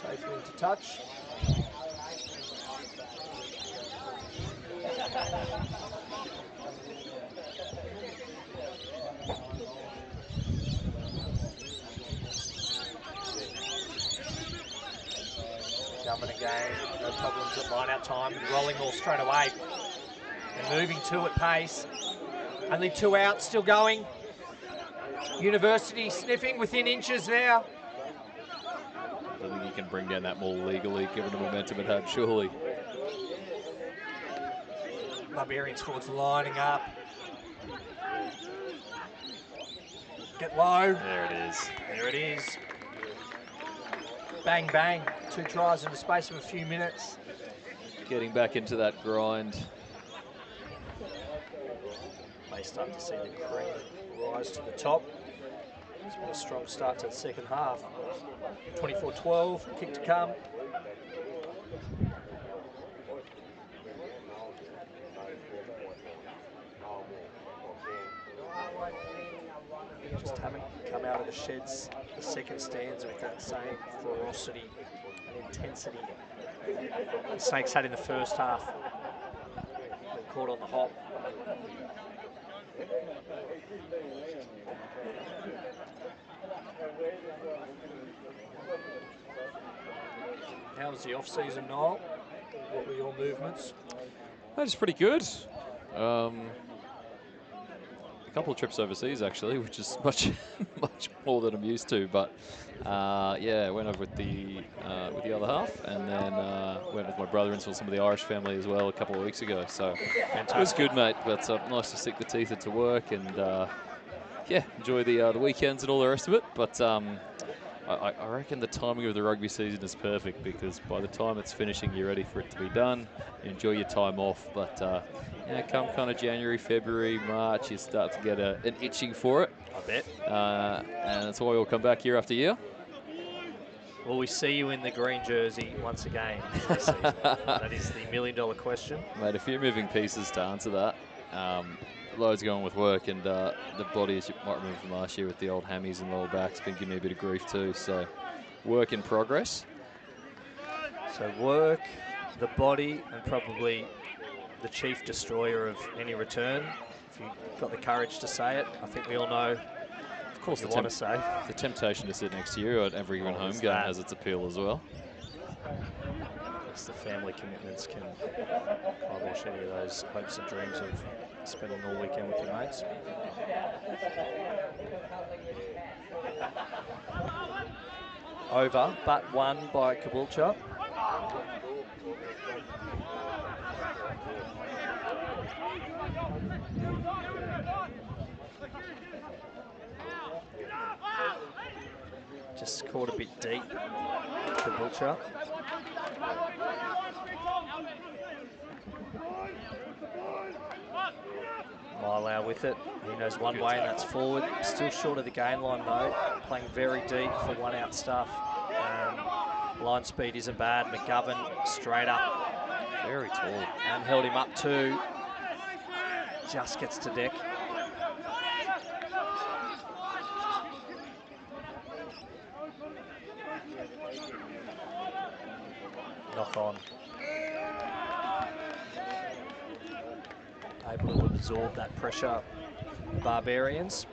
Speaker 2: Safely into touch.
Speaker 6: Line out time and rolling ball straight away. And moving two at pace. Only 2 out, still going. University sniffing within inches now.
Speaker 3: I think he can bring down that more legally, given the momentum it had, surely.
Speaker 6: Barbarian squad's lining up. Get low.
Speaker 3: There it is.
Speaker 6: There it is. Bang, bang. 2 tries in the space of a few minutes.
Speaker 3: Getting back into that grind.
Speaker 6: They start to see the cream rise to the top. It's been a strong start to the second half. 24-12, kick to come. Just haven't come out of the sheds the second stands with that same ferocity and intensity the Snakes had in the first half. Been caught on the hop. How was the off-season, Noel? What were your movements?
Speaker 3: That's pretty good. A couple of trips overseas, actually, which is much more than I'm used to. But yeah, went over with the other half, and then went with my brother and saw some of the Irish family as well a couple of weeks ago. So it was good, mate. But nice to stick the teeth into work and yeah, enjoy the weekends and all the rest of it. But I reckon the timing of the rugby season is perfect, because by the time it's finishing, you're ready for it to be done. You enjoy your time off, but yeah, come kind of January, February, March, you start to get an itching for it.
Speaker 6: I bet.
Speaker 3: And that's why we'll come back year after year.
Speaker 6: Will we see you in the green jersey once again this season? That is the million-dollar question.
Speaker 3: Mate, a few moving pieces to answer that. Loads going with work, and the body, as you might remember from last year with the old hammies and lower backs, been giving me a bit of grief too. So work in progress.
Speaker 6: So work, the body, and probably the chief destroyer of any return. If you've got the courage to say it, I think we all know, of course, the want to say.
Speaker 3: The temptation to sit next to you at every given home game has its appeal as well.
Speaker 6: The family commitments can kibosh any of those hopes and dreams of spending all weekend with your mates. Over, but won by Caboolture. Just caught a bit deep, Caboolture. Milau with it. He knows one way, and that's forward. Still short of the gain line, though. Playing very deep for one-out stuff. Line speed isn't bad. McGovern straight up.
Speaker 3: Very tall.
Speaker 6: And held him up too. Just gets to deck. Knock on. Able to absorb that pressure, Barbarians.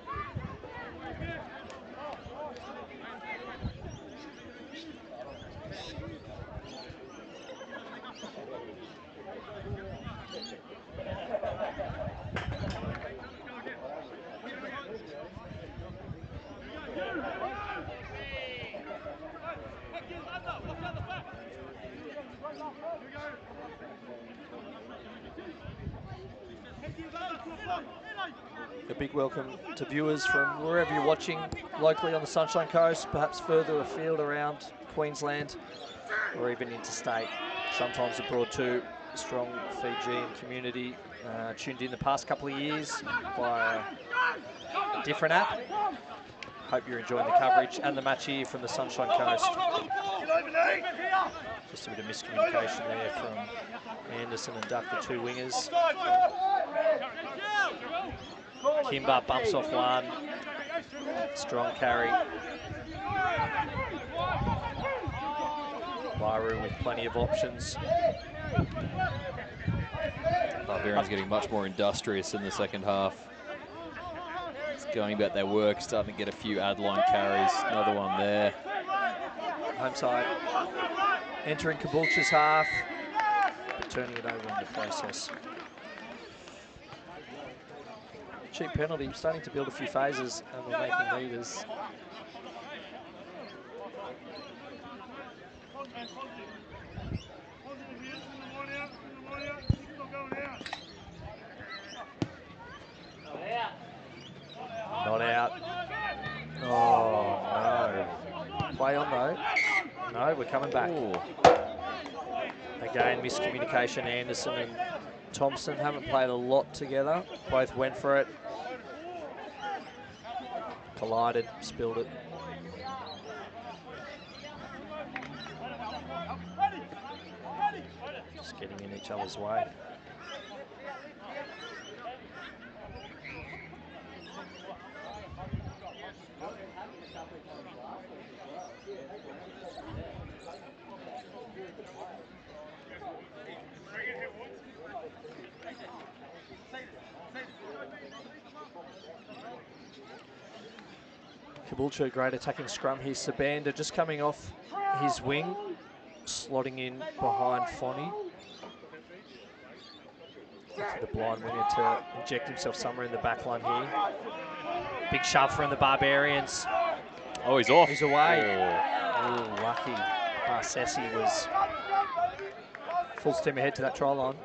Speaker 6: A big welcome to viewers from wherever you're watching, locally on the Sunshine Coast, perhaps further afield around Queensland, or even interstate, sometimes abroad too. Strong Fijian community tuned in the past couple of years via a different app. Hope you're enjoying the coverage and the match here from the Sunshine Coast. Just a bit of miscommunication there from Anderson and Duck, the two wingers. Kimber bumps off one. Strong carry. Waru with plenty of options.
Speaker 3: Barbarians getting much more industrious in the second half. It's going about their work, starting to get a few ad-line carries. Another one there.
Speaker 6: Home side. Entering Caboolture's half. turning it over in the process. Cheap penalty, starting to build a few phases, and we're making meters. Not out. Oh, no. Play on, though. No, we're coming back.
Speaker 3: Ooh.
Speaker 6: Again, miscommunication. Anderson and Thompson haven't played a lot together. Both went for it. Collided, spilled it. Just getting in each other's way. Caboolture, great attacking scrum here. Sabanda just coming off his wing, slotting in behind Fonny. The blind winger to inject himself somewhere in the back line here. Big shove from the Barbarians.
Speaker 3: Oh, he's off.
Speaker 6: He's away. Oh, lucky. Sessi was full steam ahead to that try line.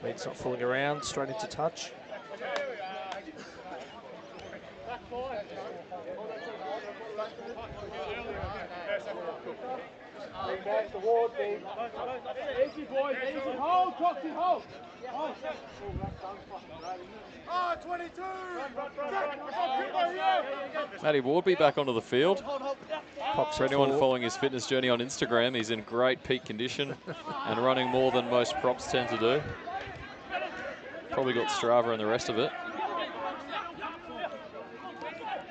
Speaker 6: Mead's not fooling around, straight into touch.
Speaker 7: Easy boys, easy. Hold, Coxie, hold. Hold. Oh, 22.
Speaker 3: Matty Wardby back onto the field.
Speaker 6: Pops
Speaker 3: For anyone
Speaker 6: forward.
Speaker 3: following his fitness journey on Instagram, he's in great peak condition and running more than most props tend to do. Probably got Strava and the rest of it.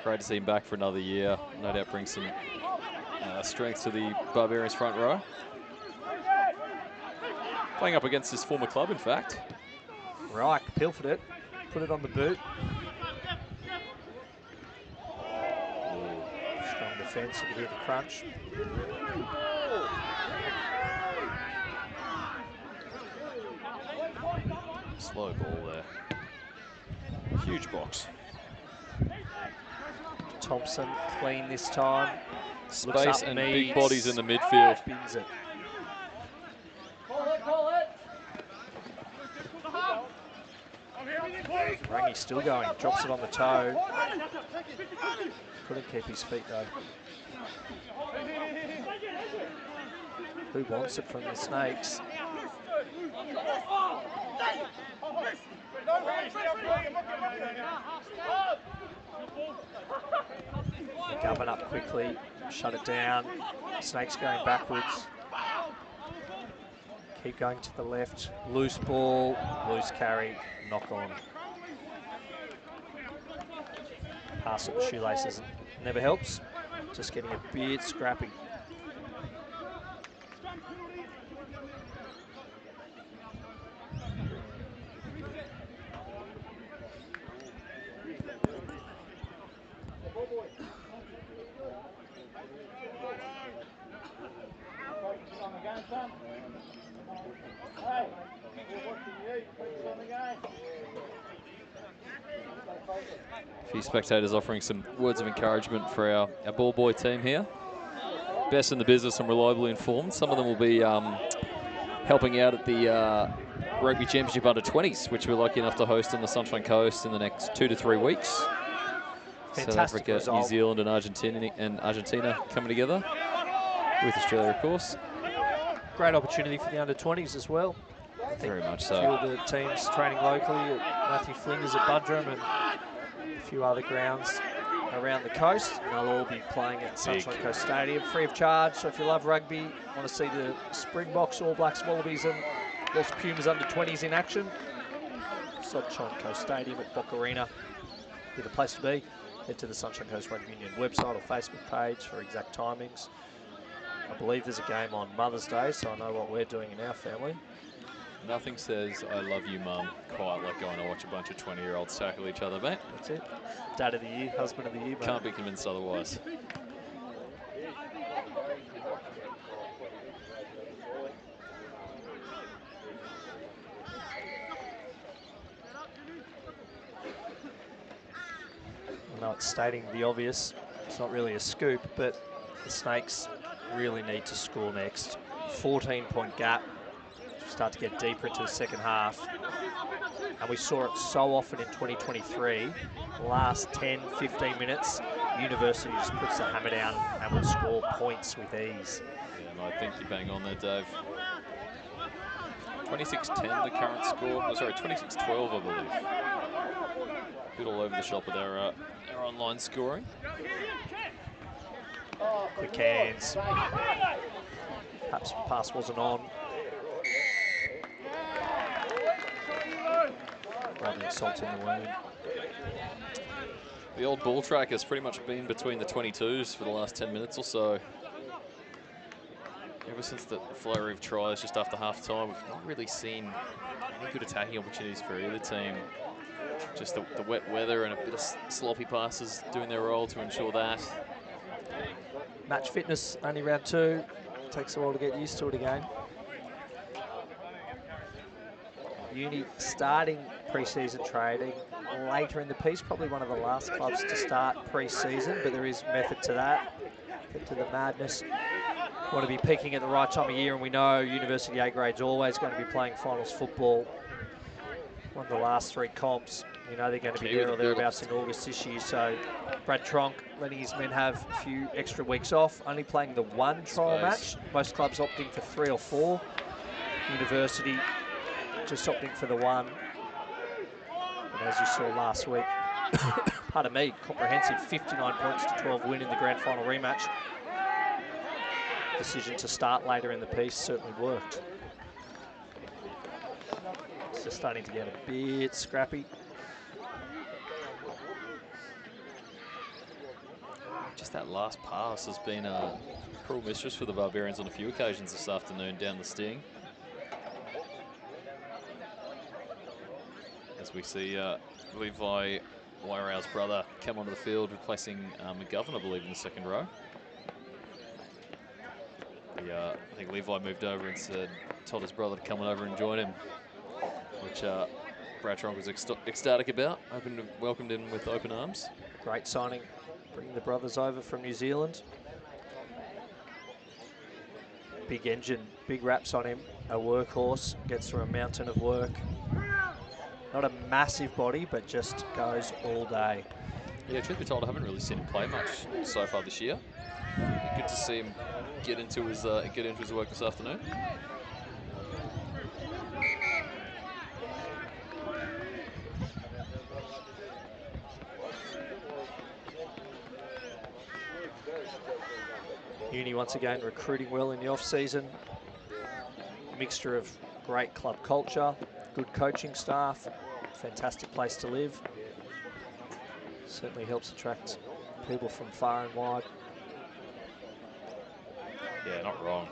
Speaker 3: Great to see him back for another year. No doubt brings some strength to the Barbarians front row. Playing up against his former club, in fact.
Speaker 6: Reich pilfered it, put it on the boot. Strong defence, you can hear the crunch.
Speaker 3: Slow ball there. Huge box.
Speaker 6: Thompson clean this time.
Speaker 3: Space and big
Speaker 6: Meads.
Speaker 3: bodies in the midfield.
Speaker 6: Spins it. Rangi still going, drops it on the toe. Couldn't keep his feet though. Who wants it from the Snakes? Govern up quickly, shut it down. Snakes going backwards. Keep going to the left. Loose ball, loose carry, knock on. Pass at the shoelaces never helps. Just getting a bit scrappy.
Speaker 3: A few spectators offering some words of encouragement for our ball boy team here. Best in the business and reliably informed. Some of them will be helping out at the Rugby Championship Under-20s, which we're lucky enough to host on the Sunshine Coast in the next 2 to 3 weeks.
Speaker 6: Fantastic
Speaker 3: South Africa,
Speaker 6: result.
Speaker 3: New Zealand and Argentina coming together, with Australia, of course.
Speaker 6: Great opportunity for the under-20s as well. I think
Speaker 3: Very much
Speaker 6: a few
Speaker 3: so.
Speaker 6: of the teams training locally at Matthew Flinders at Buderim and a few other grounds around the coast. And they'll all be playing at Sunshine Coast Stadium free of charge. So if you love rugby, want to see the Springboks, All Blacks, Wallabies and Los Pumas under-20s in action, Sunshine Coast Stadium at Bock Arena be the place to be. Head to the Sunshine Coast Rugby Union website or Facebook page for exact timings. I believe there's a game on Mother's Day, so I know what we're doing in our family.
Speaker 3: Nothing says I love you, Mum, quite like going to watch a bunch of 20-year-olds tackle each other, mate.
Speaker 6: That's it. Dad of the year, husband of the year, mate.
Speaker 3: Can't be convinced otherwise.
Speaker 6: I know it's stating the obvious. It's not really a scoop, but the Snakes really need to score next. 14-point gap. Start to get deeper into the second half. And we saw it so often in 2023. Last 10, 15 minutes, University just puts the hammer down and will score points with ease.
Speaker 3: Yeah, I think you're bang on there, Dave. 26-10 the current score. Oh, sorry, 26-12, I believe. Bit all over the shop with our online scoring.
Speaker 6: Quick hands. Perhaps pass wasn't on. Rubbing salt in the wound.
Speaker 3: The old ball track has pretty much been between the 22s for the last 10 minutes or so. Ever since the flurry of tries just after half-time, we've not really seen any good attacking opportunities for either team. Just the wet weather and a bit of sloppy passes doing their role to ensure that.
Speaker 6: Match fitness, only round 2. Takes a while to get used to it again. Uni starting pre-season trading later in the piece, probably one of the last clubs to start pre-season, but there is method to that. Get to the madness. Want to be peaking at the right time of year, and we know University A grade's always going to be playing finals football. One of the last 3 comps, you know they're going to be there or thereabouts in August this year, so Brad Tronk letting his men have a few extra weeks off, only playing the 1 trial match. Most clubs opting for 3 or 4. University just opting for the 1. And as you saw last week, pardon me, comprehensive 59 points to 12 win in the grand final rematch. Decision to start later in the piece certainly worked. It's just starting to get a bit scrappy.
Speaker 3: Just that last pass has been a cruel mistress for the Barbarians on a few occasions this afternoon down the sting. As we see Levi Wairau's brother come onto the field, replacing McGovern, I believe, in the second row. I think Levi moved over and told his brother to come on over and join him, which Brad Tronk was ecstatic about. Welcomed him with open arms.
Speaker 6: Great signing, bringing the brothers over from New Zealand. Big engine, big wraps on him. A workhorse, gets through a mountain of work. Not a massive body, but just goes all day.
Speaker 3: Yeah, truth be told, I haven't really seen him play much so far this year. Good to see him get into his work this afternoon.
Speaker 6: Uni once again recruiting well in the off-season. Mixture of great club culture, good coaching staff, fantastic place to live. Certainly helps attract people from far and wide.
Speaker 3: Yeah, not wrong.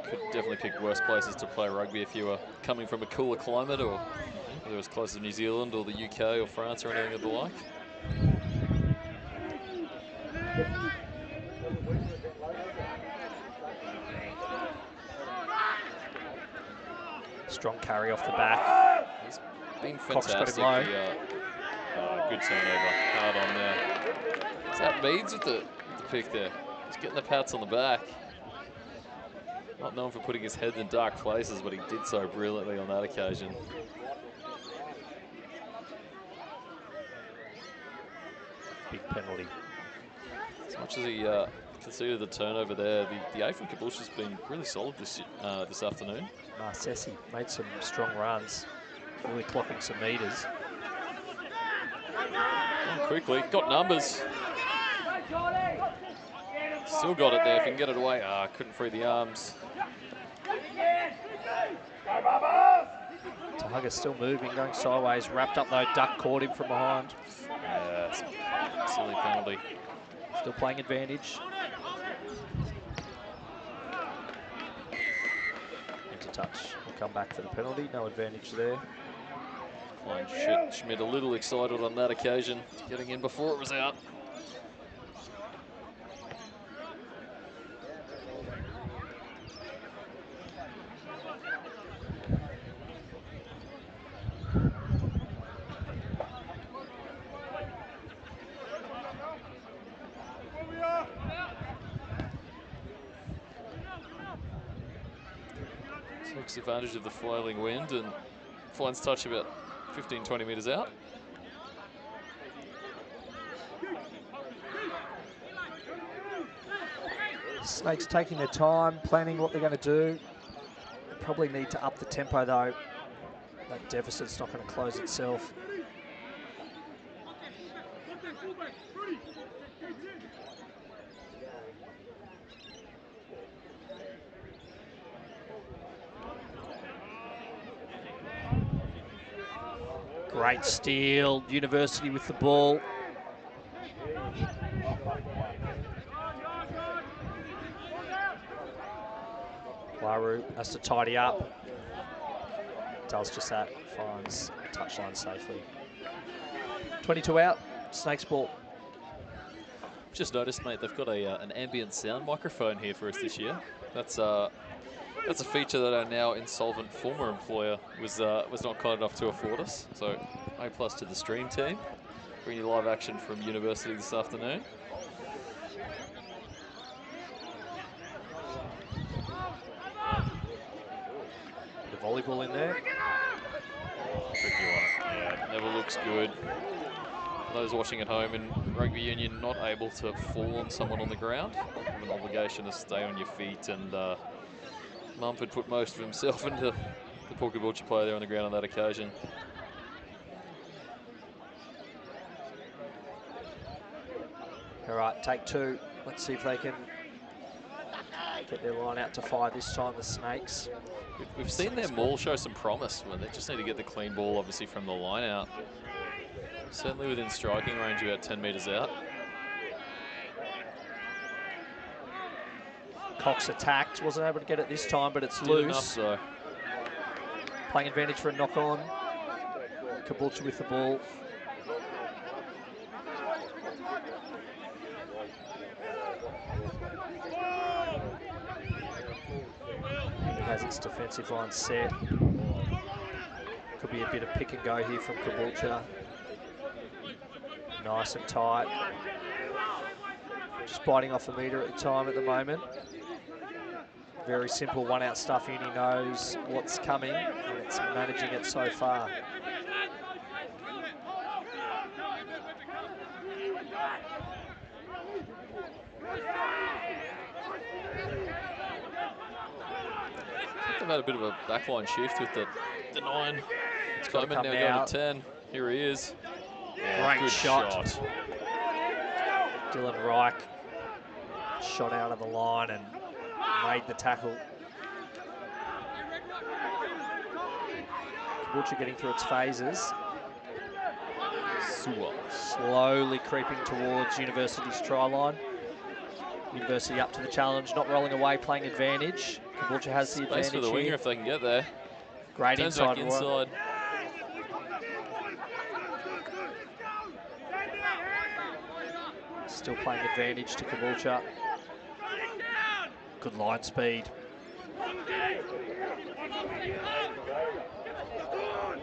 Speaker 3: Could definitely pick worse places to play rugby if you were coming from a cooler climate, or whether it was close to New Zealand or the UK or France or anything of the like.
Speaker 6: Strong carry off the back.
Speaker 3: He's been
Speaker 6: Cox got
Speaker 3: fantastic.
Speaker 6: him low.
Speaker 3: Good turnover. Hard on there. Is that Meads with the pick there? He's getting the pats on the back. Not known for putting his head in dark places, but he did so brilliantly on that occasion.
Speaker 6: Big penalty.
Speaker 3: As much as he conceded the turnover there, the A from Caboolture has been really solid this afternoon.
Speaker 6: Marcesi made some strong runs, really clocking some meters.
Speaker 3: Going quickly, got numbers. Still got it there, if he can get it away. Couldn't free the arms.
Speaker 6: Tahaga still moving, going sideways, wrapped up though, Duck caught him from behind.
Speaker 3: Silly penalty.
Speaker 6: Still playing advantage. touch. We'll come back for the penalty. No advantage there.
Speaker 3: Klein Schmidt a little excited on that occasion, getting in before it was out. Takes advantage of the flailing wind and finds touch about 15, 20 metres out.
Speaker 6: Snakes taking their time, planning what they're going to do. They probably need to up the tempo though. That deficit's not going to close itself. Great steal, University with the ball. Waru has to tidy up. Does just that, finds touchline safely. 22 out, Snakes ball.
Speaker 3: Just noticed, mate, they've got an ambient sound microphone here for us this year. That's a feature that our now insolvent former employer was not kind enough to afford us. So A+ to the stream team. Bring you live action from University this afternoon.
Speaker 6: The volleyball in there.
Speaker 3: Tricky one. Yeah, never looks good. For those watching at home in rugby union, not able to fall on someone on the ground. You have an obligation to stay on your feet, and Mumford put most of himself into the poor Caboolture player there on the ground on that occasion.
Speaker 6: All right, take two. Let's see if they can get their line out to fire this time, the Snakes.
Speaker 3: We've seen their maul show some promise. Well, they just need to get the clean ball, obviously, from the line out. Certainly within striking range, about 10 metres out.
Speaker 6: Cox attacked, wasn't able to get it this time, but it's
Speaker 3: Did
Speaker 6: loose.
Speaker 3: enough, though.
Speaker 6: Playing advantage for a knock-on. Caboolture with the ball. It has its defensive line set. Could be a bit of pick and go here from Caboolture. Nice and tight. Just biting off a metre at a time at the moment. Very simple one-out stuff in. He knows what's coming, and it's managing it so far.
Speaker 3: They've had a bit of a backline shift with the 9.
Speaker 6: It's got to come
Speaker 3: now
Speaker 6: now.
Speaker 3: going to 10. Here he is. Yeah,
Speaker 6: Great shot. Dylan Reich shot out of the line and made the tackle. Caboolture getting through its phases. Slowly creeping towards University's try line. University up to the challenge, not rolling away, playing advantage. Caboolture has the advantage
Speaker 3: for the winger
Speaker 6: here.
Speaker 3: if they can get there.
Speaker 6: Great
Speaker 3: Turns
Speaker 6: inside
Speaker 3: back inside.
Speaker 6: Still playing advantage to Caboolture. Good line speed.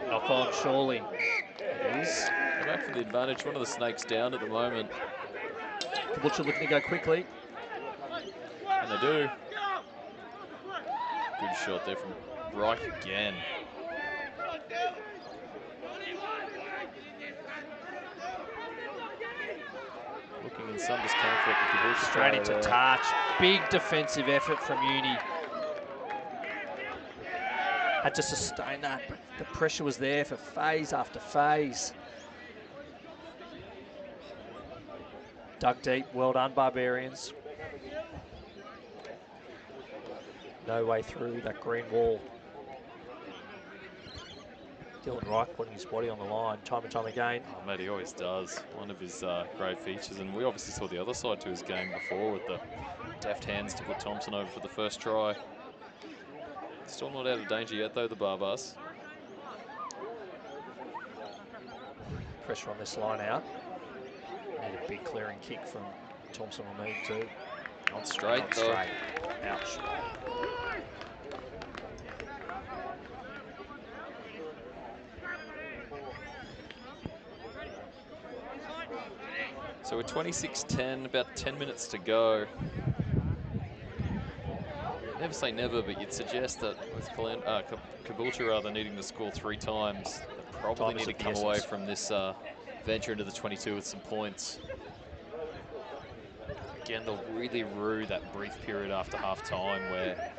Speaker 6: Knock on, surely. It is.
Speaker 3: Go back for the advantage. One of the Snakes down at the moment.
Speaker 6: Caboolture looking to go quickly.
Speaker 3: And they do. Good shot there from Reich again. Looking in some discomfort.
Speaker 6: Straight into touch. Big defensive effort from Uni. Had to sustain that, but the pressure was there for phase after phase. Dug deep, well done, Barbarians. No way through that green wall. Dylan Reich putting his body on the line time and time again.
Speaker 3: Oh, mate, he always does. One of his great features. And we obviously saw the other side to his game before with the deft hands to put Thompson over for the first try. Still not out of danger yet, though, the Barbars.
Speaker 6: Pressure on this line out. Need a big clearing kick from Thompson or Mead too.
Speaker 3: Not straight,
Speaker 6: Not
Speaker 3: though.
Speaker 6: straight. Ouch.
Speaker 3: So we're 26-10, about 10 minutes to go. Never say never, but you'd suggest that with Caboolture rather needing to score 3 times, they probably
Speaker 6: Time is
Speaker 3: need to
Speaker 6: of the
Speaker 3: come away
Speaker 6: essence.
Speaker 3: from this venture into the 22 with some points. Again, they'll really rue that brief period after half-time where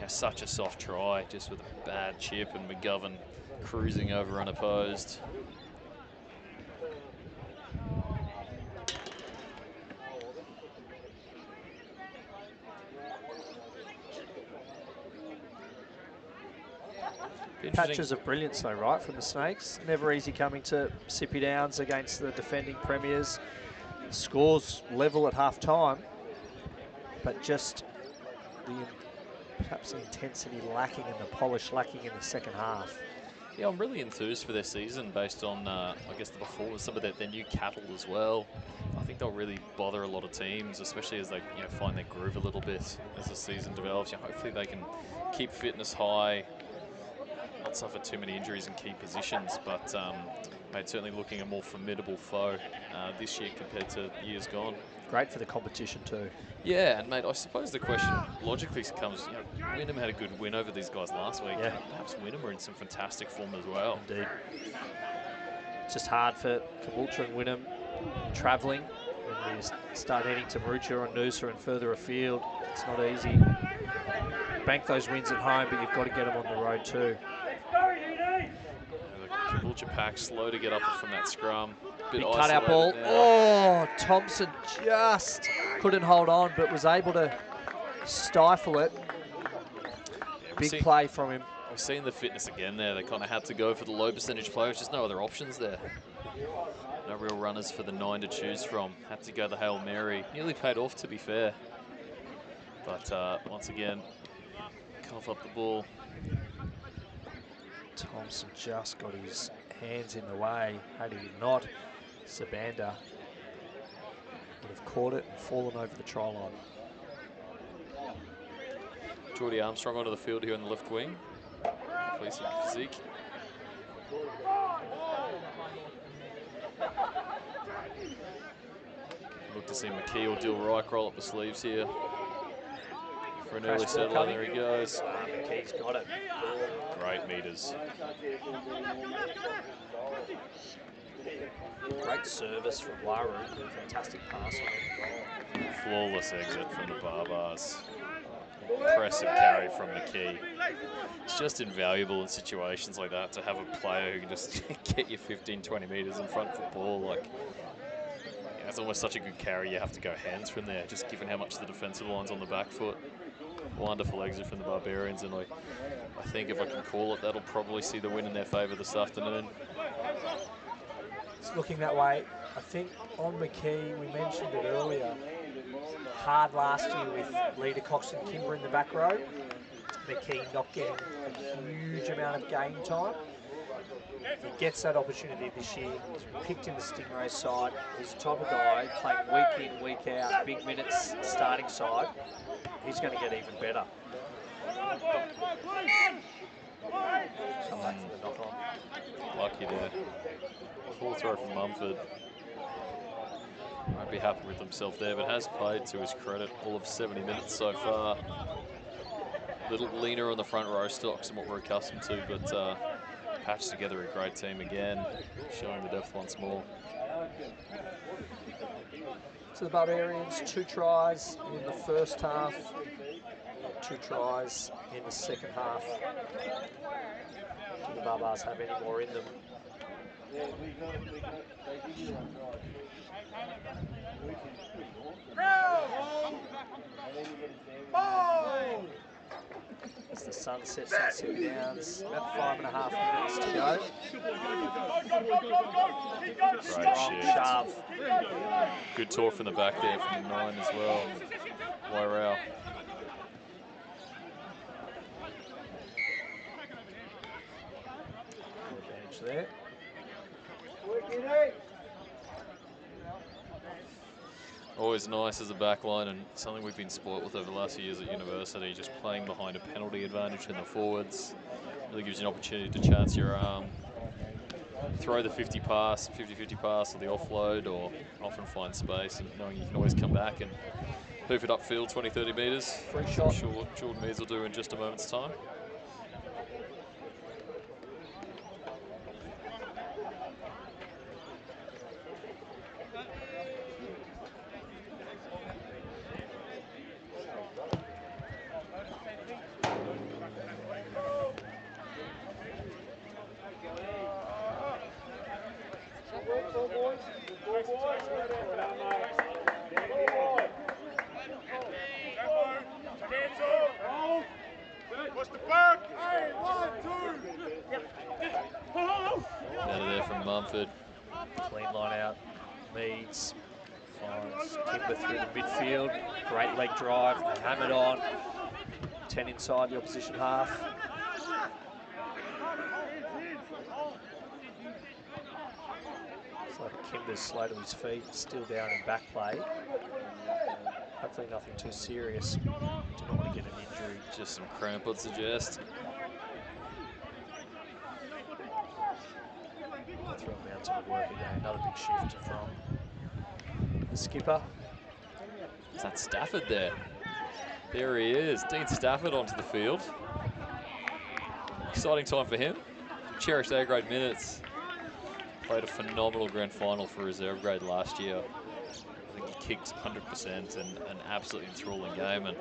Speaker 3: such a soft try, just with a bad chip and McGovern cruising over unopposed.
Speaker 6: Patches of brilliance though, right, from the Snakes. Never easy coming to Sippy Downs against the defending premiers. Scores level at half-time, but just perhaps the intensity lacking and the polish lacking in the second half.
Speaker 3: Yeah, I'm really enthused for their season based on, I guess, the performance, some of their new cattle as well. I think they'll really bother a lot of teams, especially as they find their groove a little bit as the season develops. Hopefully they can keep fitness high, not suffer too many injuries in key positions, but mate, certainly looking a more formidable foe this year compared to years gone.
Speaker 6: Great for the competition too.
Speaker 3: Yeah, and mate, I suppose the question logically comes, Wynnum had a good win over these guys last week.
Speaker 6: Yeah.
Speaker 3: Perhaps Wynnum are in some fantastic form as well.
Speaker 6: Indeed. It's just hard for Caboolture and Wynnum travelling when you start heading to Maroochydore and Noosa and further afield. It's not easy. Bank those wins at home, but you've got to get them on the road too.
Speaker 3: The Caboolture pack slow to get up from that scrum.
Speaker 6: Big cutout ball.
Speaker 3: Now.
Speaker 6: Oh, Thompson just couldn't hold on, but was able to stifle it. Big play from him.
Speaker 3: We've seen the fitness again there. They kind of had to go for the low percentage players. Just no other options there. No real runners for the 9 to choose from. Had to go the Hail Mary. Nearly paid off, to be fair. But once again, cough up the ball.
Speaker 6: Thompson just got his hands in the way. Had he not, Sabanda would have caught it and fallen over the try line.
Speaker 3: Geordie Armstrong onto the field here in the left wing. Hopefully some physique. Look to see McKee or Dill Reich roll up the sleeves here. For an early settle, there he goes.
Speaker 6: McKee's got it.
Speaker 3: Great meters.
Speaker 6: Great service from Waru. Fantastic pass on it.
Speaker 3: Flawless exit from the Barbars. Impressive carry from McKee. It's just invaluable in situations like that to have a player who can just get you 15, 20 meters in front of the ball. Like, it's almost such a good carry, you have to go hands from there, just given how much the defensive line's on the back foot. Wonderful exit from the Barbarians, and I think if I can call it, that'll probably see the win in their favour this afternoon.
Speaker 8: It's looking that way. I think on McKee, we mentioned it earlier, hard last year with Leader Cox and Kimber in the back row. McKee not getting a huge amount of game time. He gets that opportunity this year. He's picked in the Stingrays side. He's the type of guy playing week in, week out, big minutes starting side. He's going to get even better. Come back for the knock on.
Speaker 3: Lucky there. Full throw from Mumford. Won't be happy with himself there, but has played to his credit all of 70 minutes so far. A little leaner on the front row stocks than what we're accustomed to, but patched together a great team again, showing the depth once more.
Speaker 8: So the Barbarians, 2 tries in the first half, 2 tries in the second half. Do the Barbars have any more in them? As the sun sets on Sippy Downs, about 5.5 minutes to go.
Speaker 3: Great shift.
Speaker 8: Shove.
Speaker 3: Good talk from the back there from the 9 as well. Wairau.
Speaker 8: touch there.
Speaker 3: Always nice as a back line, and something we've been spoilt with over the last few years at university, just playing behind a penalty advantage in the forwards. Really gives you an opportunity to chance your arm, throw the 50-50 pass or the offload, or often find space, and knowing you can always come back and hoof it upfield 20, 30 metres.
Speaker 8: Free
Speaker 3: I'm
Speaker 8: shot.
Speaker 3: sure Jordan Mears will do in just a moment's time. Out of there from Mumford.
Speaker 8: Clean line out. Meads finds Kimber through the midfield. Great leg drive. They hammered on. 10 inside the opposition half. Looks like Kimber's slow to his feet, still down in back play. Hopefully nothing too serious. Do not want to get an injury.
Speaker 3: Just some cramp, I'd suggest.
Speaker 8: Throw him out to the work again. Another big shift from the skipper.
Speaker 3: Is that Stafford there? There he is. Dean Stafford onto the field. Exciting time for him. Cherished A-grade minutes. Played a phenomenal grand final for reserve grade last year. I think he kicked 100% and an absolutely enthralling game. And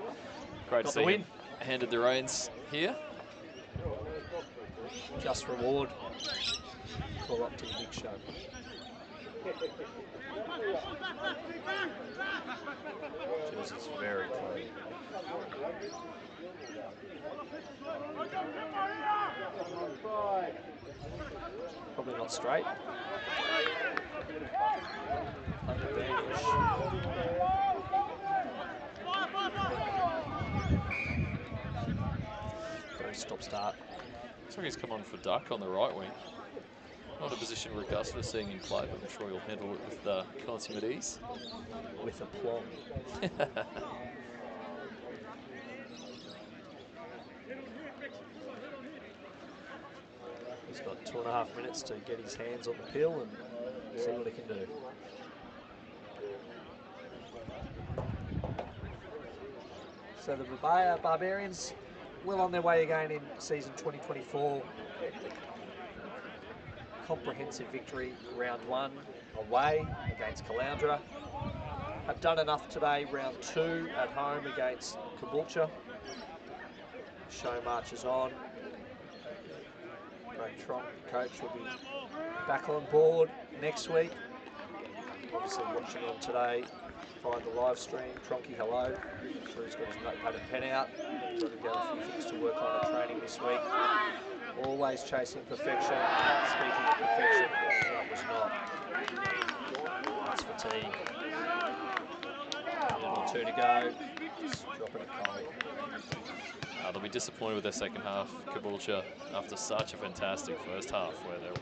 Speaker 3: great to see him handed the reins here.
Speaker 8: Just reward. Call up to the big show. Jersey's very clean. Probably not straight. Advantage. Very stop-start.
Speaker 3: Looks like he's come on for Duck on the right wing. Not a position we're accustomed to seeing him play, but I'm sure he'll handle it with consummate ease.
Speaker 8: With aplomb. He's got 2.5 minutes to get his hands on the pill and see what he can do. So the Barbarians well on their way again in season 2024. Comprehensive victory round 1 away against Caboolture. Have done enough today, round 2 at home against Caboolture. Show marches on. Greg Tronk, coach, will be back on board next week. Obviously watching on today via the live stream. Tronky, hello. I'm sure he's got his notepad and pen out. Got a few things to work on at training this week. Always chasing perfection. Speaking of perfection, that was not. That's fatigue. A minute or 2 to go. Just dropping it cold.
Speaker 3: They'll be disappointed with their second half, Caboolture, after such a fantastic first half where they're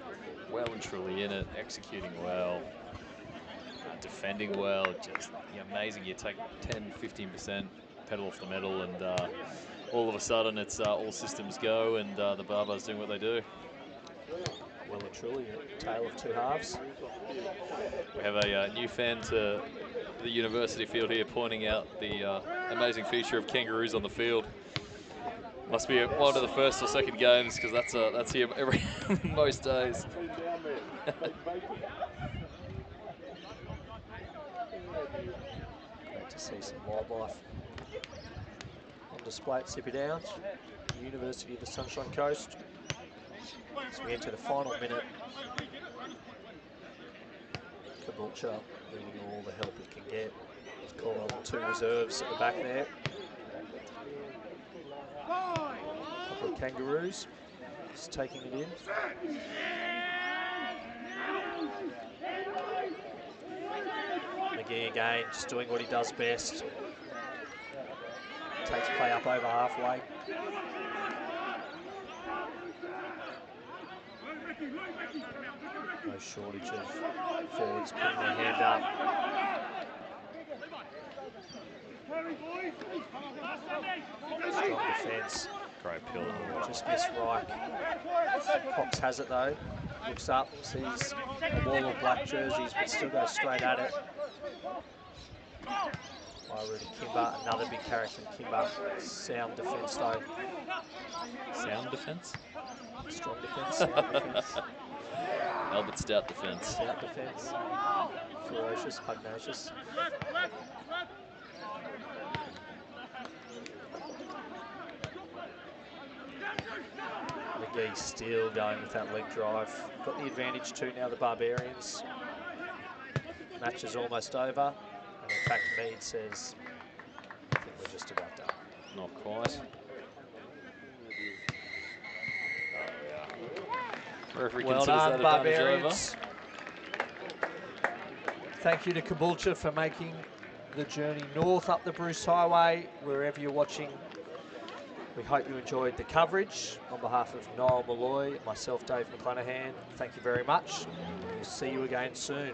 Speaker 3: well and truly in it, executing well, defending well. Just amazing. You take 10-15% pedal off the metal and all of a sudden it's all systems go, and the Barbars doing what they do.
Speaker 8: Well and truly a tale of two halves.
Speaker 3: We have a new fan to the university field here pointing out the amazing feature of kangaroos on the field. Must be one of the first or second games, because that's here every most days.
Speaker 8: Great to see some wildlife on display at Sippy Downs, University of the Sunshine Coast. As we enter the final minute, Caboolture needing all the help it can get. Let's call on the 2 reserves at the back there. A couple of kangaroos just taking it in. McGee again, just doing what he does best. Takes play up over halfway. No shortage of forwards putting their hand up. Strong defence.
Speaker 3: Great pill.
Speaker 8: Just missed Reich. Cox has it though. Looks up, sees a wall of black jerseys, but still goes straight at it. Iru to Kimber, another big carry from Kimber. Sound defence though.
Speaker 3: Sound defence?
Speaker 8: Strong defence, sound defence.
Speaker 3: Albert Stout defence.
Speaker 8: Stout defence. Ferocious, pugnacious. McGee still going with that leg drive. Got the advantage too now, the Barbarians. Match is almost over. And in fact, Mead says, I think we're just about done.
Speaker 3: Not quite. Referee
Speaker 8: Well
Speaker 3: considers
Speaker 8: done,
Speaker 3: that advantage
Speaker 8: Barbarians. Thank you to Caboolture for making the journey north up the Bruce Highway, wherever you're watching. We hope you enjoyed the coverage. On behalf of Noel Malloy, myself, Dave McClanahan, thank you very much. We'll see you again soon.